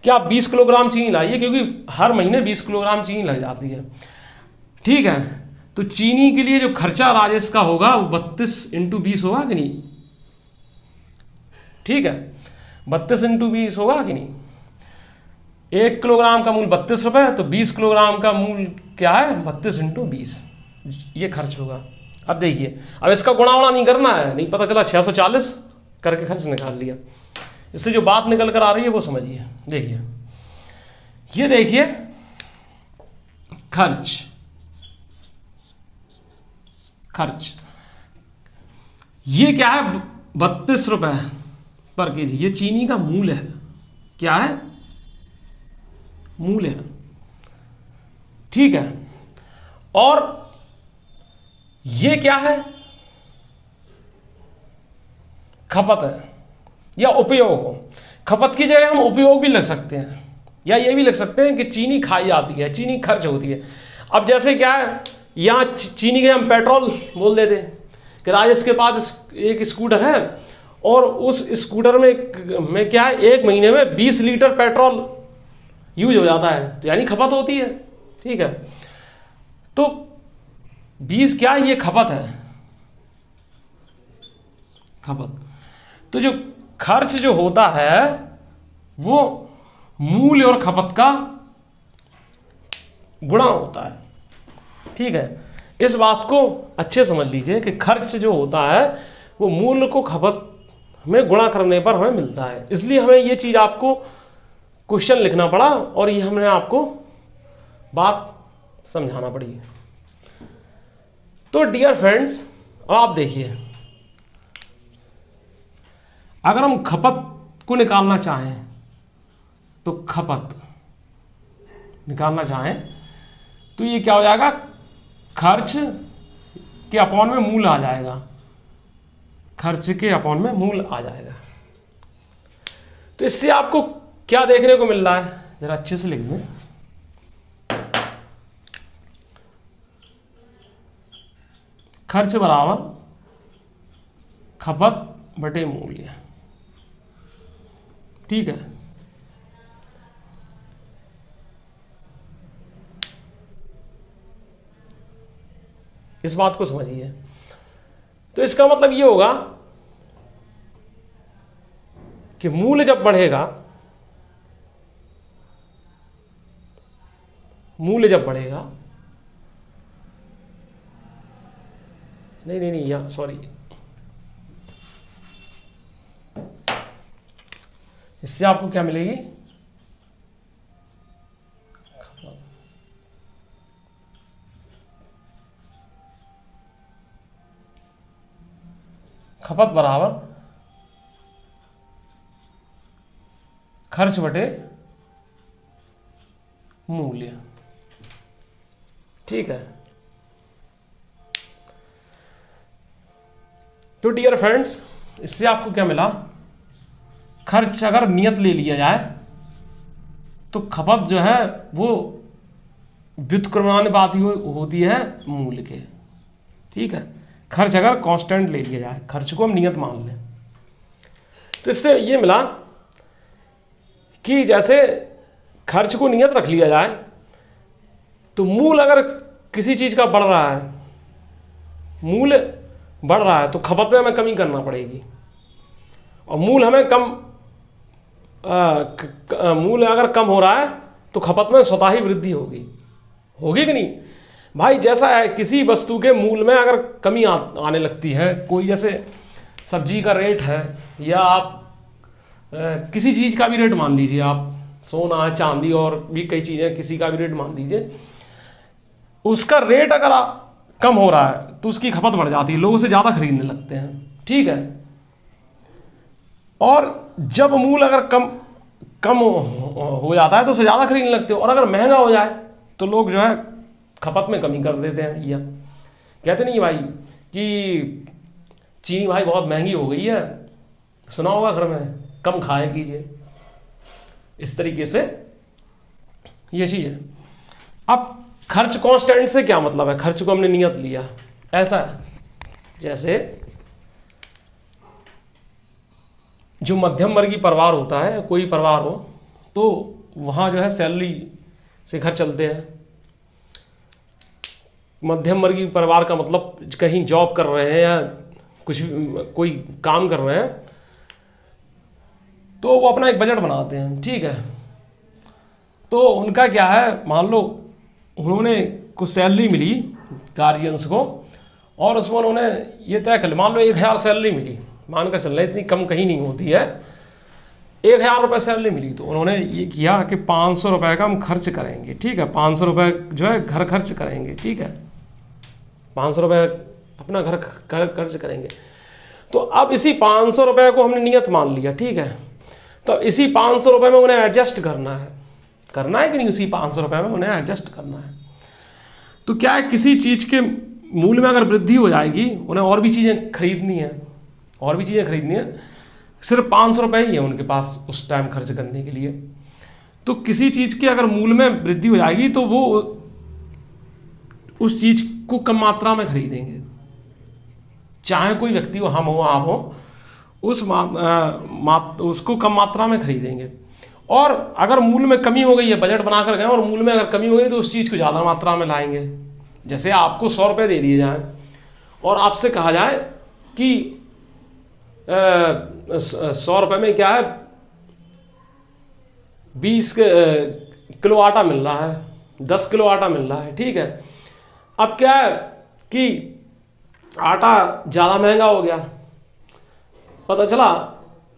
कि आप 20 किलोग्राम चीनी लाइए, क्योंकि हर महीने 20 किलोग्राम चीनी लग जाती है, ठीक है। तो चीनी के लिए जो खर्चा राजेश का होगा वो 32 × 20 होगा कि नहीं, ठीक है, 32 × 20 होगा कि नहीं। 1 किलोग्राम का मूल्य 32 रुपये, तो 20 किलोग्राम का मूल्य क्या है, 32 × 20, ये खर्च होगा। अब देखिए, अब इसका गुणा वुणा नहीं करना है, नहीं पता चला 640 करके खर्च निकाल लिया। इससे जो बात निकल कर आ रही है वो समझिए। देखिए, ये देखिए खर्च ये क्या है, 32 रुपये पर केजी, ये चीनी का मूल्य है, क्या है, मूल्य है, ठीक है। और ये क्या है, खपत है या उपयोग हो। खपत की जगह हम उपयोग भी लिख सकते हैं, या ये भी लिख सकते हैं कि चीनी खाई जाती है, चीनी खर्च होती है। अब जैसे क्या है, यहाँ चीनी के हम पेट्रोल बोल देते हैं कि राजेश के पास एक स्कूटर है, और उस स्कूटर में क्या है, एक महीने में 20 लीटर पेट्रोल यूज हो जाता है, तो यानी खपत होती है, ठीक है। तो 20 क्या है, ये खपत है, खपत। तो जो खर्च जो होता है वो मूल्य और खपत का गुणा होता है, ठीक है। इस बात को अच्छे समझ लीजिए कि खर्च जो होता है वो मूल्य को खपत में गुणा करने पर हमें मिलता है। इसलिए हमें ये चीज आपको क्वेश्चन लिखना पड़ा, और ये हमने आपको बात समझाना पड़ी। तो डियर फ्रेंड्स, अब आप देखिए, अगर हम खपत को निकालना चाहें, तो खपत निकालना चाहें तो ये क्या हो जाएगा, खर्च के अपॉन में मूल आ जाएगा, खर्च के अपॉन में मूल आ जाएगा। तो इससे आपको क्या देखने को मिल रहा है, जरा अच्छे से लिख दें। खर्च बराबर खपत बटे मूल्य, ठीक है। इस बात को समझिए। तो इसका मतलब ये होगा कि मूल्य जब बढ़ेगा, मूल्य जब बढ़ेगा, नहीं यहाँ सॉरी, इससे आपको क्या मिलेगी, खपत बराबर खर्च बटे मूल्य। ठीक है। तो डियर फ्रेंड्स, इससे आपको क्या मिला, खर्च अगर नियत ले लिया जाए तो खपत जो है वो व्युत्क्रमानुपाती होती है मूल्य के। ठीक है। खर्च अगर कांस्टेंट ले लिया जाए, खर्च को हम नियत मान लें, तो इससे ये मिला कि जैसे खर्च को नियत रख लिया जाए तो मूल अगर किसी चीज का बढ़ रहा है, मूल बढ़ रहा है तो खपत में हमें कमी करना पड़ेगी, और मूल हमें कम मूल अगर कम हो रहा है तो खपत में स्वतः ही वृद्धि होगी, होगी कि नहीं भाई। जैसा है किसी वस्तु के मूल में अगर कमी आने लगती है, कोई जैसे सब्जी का रेट है, या आप किसी चीज़ का भी रेट मान लीजिए, आप सोना चांदी और भी कई चीज़ें, किसी का भी रेट मान लीजिए, उसका रेट अगर कम हो रहा है तो उसकी खपत बढ़ जाती है, लोग उसे ज़्यादा खरीदने लगते हैं। ठीक है। और जब मूल अगर कम हो जाता है तो उसे ज़्यादा खरीदने लगते हैं, और अगर महंगा हो जाए तो लोग जो है खपत में कमी कर देते हैं। या कहते नहीं भाई कि चीनी भाई बहुत महंगी हो गई है, सुना होगा घर में, कम खाया कीजिए, इस तरीके से ये चीज़ है। अब खर्च कांस्टेंट से क्या मतलब है, खर्च को हमने नियत लिया, ऐसा है जैसे जो मध्यम वर्गीय परिवार होता है, कोई परिवार हो, तो वहाँ जो है सैलरी से घर चलते हैं। मध्यम वर्गीय परिवार का मतलब कहीं जॉब कर रहे हैं या कुछ कोई काम कर रहे हैं, तो वो अपना एक बजट बनाते हैं। ठीक है। तो उनका क्या है, मान लो उन्होंने कुछ सैलरी मिली गार्जियंस को, और उसमें उन्होंने ये तय कर लिया, मान लो 1000 सैलरी मिली, मानकर चल रहा है, इतनी कम कहीं नहीं होती है, 1000 रुपये सैलरी मिली, तो उन्होंने ये किया कि 500 रुपये का हम खर्च करेंगे। ठीक है। 500 रुपये जो है घर खर्च करेंगे। ठीक है। 500 रुपये अपना घर खर्च करेंगे। तो अब इसी 500 रुपये को हमने नियत मान लिया। ठीक है। तो इसी 500 रुपये में उन्हें एडजस्ट करना है कि नहीं, उसी 500 रुपये में उन्हें एडजस्ट करना है। तो क्या है, किसी चीज़ के मूल्य में अगर वृद्धि हो जाएगी, उन्हें और भी चीज़ें खरीदनी है, सिर्फ 500 रुपये ही है उनके पास उस टाइम खर्च करने के लिए। तो किसी चीज़ के अगर मूल्य में वृद्धि हो जाएगी तो वो उस चीज़ को कम मात्रा में खरीदेंगे, चाहे कोई व्यक्ति हो, हम हो आप हो, उसको कम मात्रा में खरीदेंगे। और अगर मूल्य में कमी हो गई है, बजट बनाकर गए और मूल्य में अगर कमी हो गई तो उस चीज़ को ज़्यादा मात्रा में लाएंगे। जैसे आपको 100 रुपये दे दिए जाए और आपसे कहा जाए कि 100 रुपये में क्या है, 20 किलो आटा मिल रहा है, 10 किलो आटा मिल रहा है। ठीक है। अब क्या है कि आटा ज़्यादा महंगा हो गया, पता चला,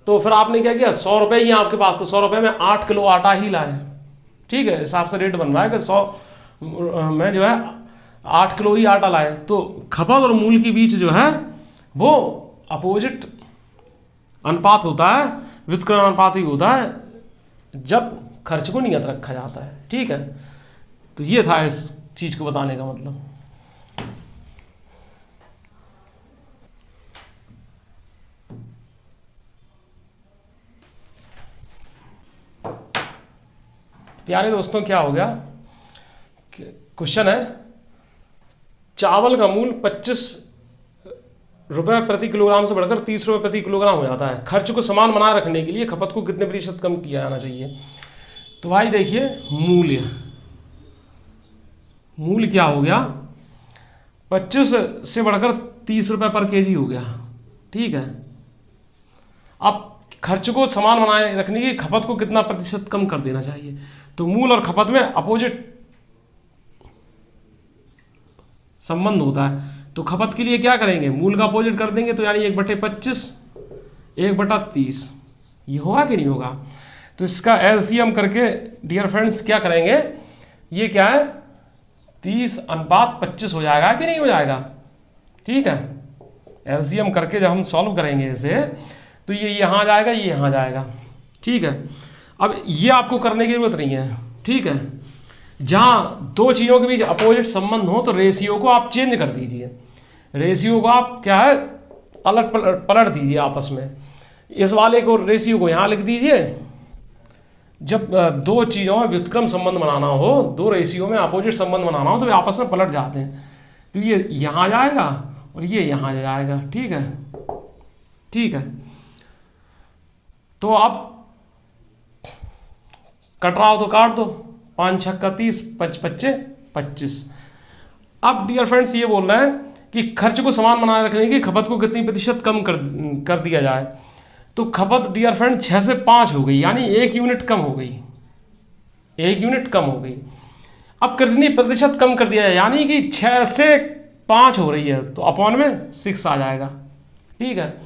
तो फिर आपने क्या किया, 100 रुपये ही आपके पास, तो 100 रुपये में 8 किलो आटा ही लाए। ठीक है। हिसाब से रेट बन रहा है कि 100 में जो है 8 किलो ही आटा लाए। तो खपत और मूल्य के बीच जो है वो अपोजिट अनुपात होता है, व्युत्क्रम अनुपात ही होता है जब खर्च को नियत रखा जाता है। ठीक है। तो ये था इस चीज़ को बताने का मतलब। प्यारे दोस्तों, क्या हो गया, क्वेश्चन है, चावल का मूल्य 25 रुपये प्रति किलोग्राम से बढ़कर 30 रुपये प्रति किलोग्राम हो जाता है, खर्च को समान बनाए रखने के लिए खपत को कितने प्रतिशत कम किया जाना चाहिए। तो भाई देखिए, मूल्य क्या हो गया, 25 से बढ़कर 30 रुपये पर केजी हो गया। ठीक है, अब खर्च को समान बनाए रखने की खपत को कितना प्रतिशत कम कर देना चाहिए? तो मूल और खपत में अपोजिट संबंध होता है। तो खपत के लिए क्या करेंगे, मूल का अपोजिट कर देंगे, तो यानी 1/25 1/30 ये होगा कि नहीं होगा? तो इसका एलसीएम करके डियर फ्रेंड्स क्या करेंगे, ये क्या है 30:25 हो जाएगा कि नहीं हो जाएगा? ठीक है, एलसीएम करके जब हम सॉल्व करेंगे इसे तो ये यहाँ आ जाएगा, ये यहाँ जाएगा। ठीक है, अब ये आपको करने की जरूरत नहीं है। ठीक है, जहाँ दो चीज़ों के बीच अपोजिट संबंध हो तो रेशियो को आप चेंज कर दीजिए, रेशियो को आप क्या है अलग पलट दीजिए आपस में। इस वाले को रेशियो को यहाँ लिख दीजिए। जब दो चीज़ों में व्युत्क्रम संबंध बनाना हो, दो रेशियो में अपोजिट संबंध बनाना हो तो वे आपस में पलट जाते हैं। तो ये यहाँ जाएगा और ये यहाँ जाएगा। ठीक है, ठीक है, तो अब कट रहा हो तो काट दो, 5 छक्का 30, 5 पच्चे 25। अब डियर फ्रेंड्स ये बोल रहा है कि खर्च को समान बनाए रखने की खपत को कितनी प्रतिशत कम कर दिया जाए। तो खपत डियर फ्रेंड 6 से 5 हो गई, यानी 1 यूनिट कम हो गई, 1 यूनिट कम हो गई। अब कितनी प्रतिशत कम कर दिया है, यानी कि 6 से 5 हो रही है तो अपॉन में 6 आ जाएगा। ठीक है,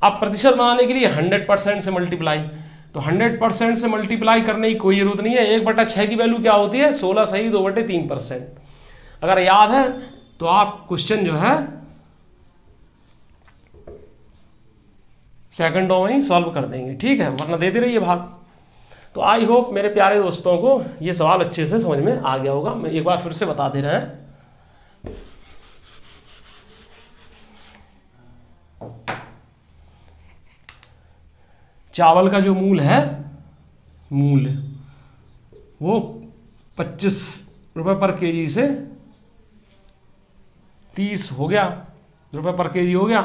अब प्रतिशत बनाने के लिए 100% से मल्टीप्लाई, तो 100% से मल्टीप्लाई करने की कोई जरूरत नहीं है। 1/6 की वैल्यू क्या होती है, 16 सही 2/3%। अगर याद है तो आप क्वेश्चन जो है सेकंडों में ही सॉल्व कर देंगे। ठीक है, वरना देते रहिए भाग। तो आई होप मेरे प्यारे दोस्तों को ये सवाल अच्छे से समझ में आ गया होगा। मैं एक बार फिर से बता दे रहे हैं। चावल का जो मूल है, मूल वो 25 रुपये पर केजी से 30 हो गया रुपये पर केजी हो गया।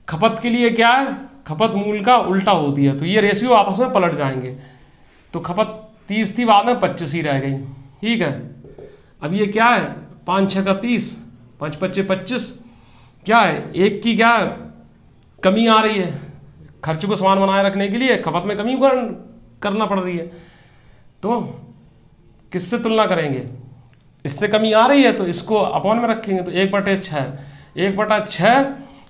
खपत के लिए क्या है, खपत मूल का उल्टा होती है, तो ये रेशियो आपस में पलट जाएंगे। तो खपत 30 थी, बाद में 25 ही रह गई। ठीक है, अब ये क्या है 5 छक्का 30, 5 पच्चे 25, क्या है एक की क्या कमी आ रही है, खर्च को समान बनाए रखने के लिए खपत में कमी करना पड़ रही है। तो किससे तुलना करेंगे, इससे कमी आ रही है तो इसको अपॉन में रखेंगे, तो 1/6, 1/6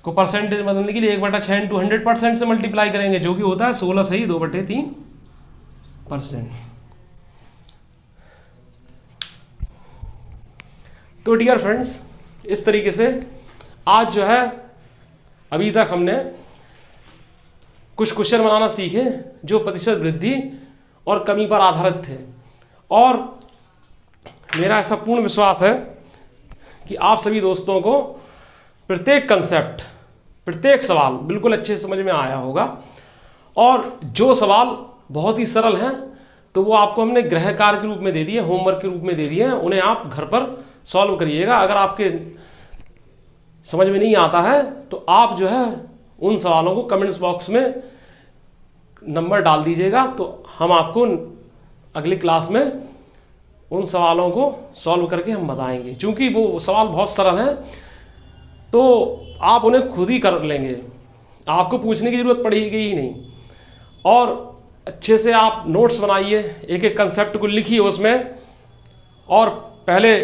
को परसेंटेज बदलने के लिए 1/6 इंटू 100% से मल्टीप्लाई करेंगे, जो कि होता है 16 सही 2/3%। तो डियर फ्रेंड्स, इस तरीके से आज जो है अभी तक हमने कुछ क्वेश्चन बनाना सीखे जो प्रतिशत वृद्धि और कमी पर आधारित थे। और मेरा ऐसा पूर्ण विश्वास है कि आप सभी दोस्तों को प्रत्येक कंसेप्ट, प्रत्येक सवाल बिल्कुल अच्छे समझ में आया होगा। और जो सवाल बहुत ही सरल हैं तो वो आपको हमने गृह कार्य के रूप में दे दिए, होमवर्क के रूप में दे दिए हैं, उन्हें आप घर पर सॉल्व करिएगा। अगर आपके समझ में नहीं आता है तो आप जो है उन सवालों को कमेंट्स बॉक्स में नंबर डाल दीजिएगा, तो हम आपको अगली क्लास में उन सवालों को सॉल्व करके हम बताएंगे। क्योंकि वो सवाल बहुत सरल हैं तो आप उन्हें खुद ही कर लेंगे, आपको पूछने की जरूरत पड़ेगी ही नहीं। और अच्छे से आप नोट्स बनाइए, एक एक कंसेप्ट को लिखिए उसमें, और पहले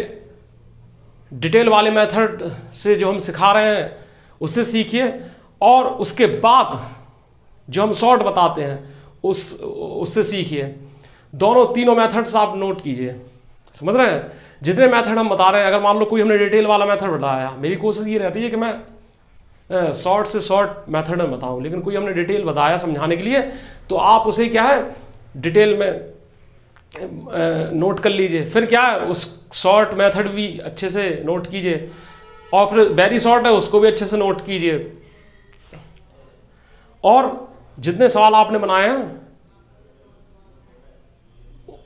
डिटेल वाले मेथड से जो हम सिखा रहे हैं उससे सीखिए, और उसके बाद जो हम शॉर्ट बताते हैं उससे सीखिए। दोनों तीनों मेथड्स आप नोट कीजिए, समझ रहे हैं। जितने मेथड हम बता रहे हैं, अगर मान लो कोई हमने डिटेल वाला मेथड बताया, मेरी कोशिश ये रहती है कि मैं शॉर्ट से शॉर्ट मेथड में बताऊं, लेकिन कोई हमने डिटेल बताया समझाने के लिए तो आप उसे क्या है डिटेल में नोट कर लीजिए। फिर क्या है उस शॉर्ट मेथड भी अच्छे से नोट कीजिए, और फिर वेरी शॉर्ट है उसको भी अच्छे से नोट कीजिए। और जितने सवाल आपने बनाए हैं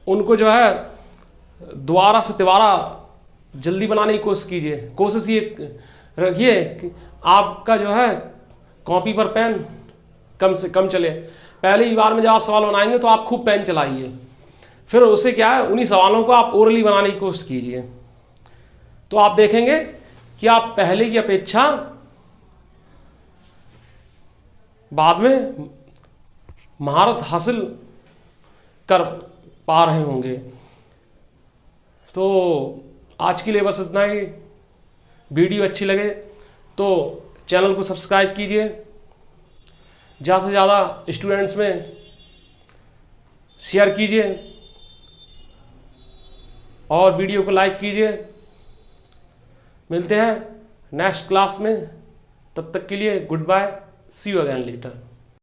उनको जो है दोबारा से तिबारा जल्दी बनाने की कोशिश कीजिए। कोशिश ये रखिए कि आपका जो है कॉपी पर पेन कम से कम चले। पहले ही बार में जब आप सवाल बनाएंगे तो आप खूब पेन चलाइए, फिर उससे क्या है उन्हीं सवालों को आप ओरली बनाने की कोशिश कीजिए। तो आप देखेंगे कि आप पहले की अपेक्षा बाद में महारत हासिल कर पा रहे होंगे। तो आज के लिए बस इतना ही। वीडियो अच्छी लगे तो चैनल को सब्सक्राइब कीजिए, ज़्यादा से ज़्यादा स्टूडेंट्स में शेयर कीजिए और वीडियो को लाइक कीजिए। मिलते हैं नेक्स्ट क्लास में, तब तक के लिए goodbye, see you again letter.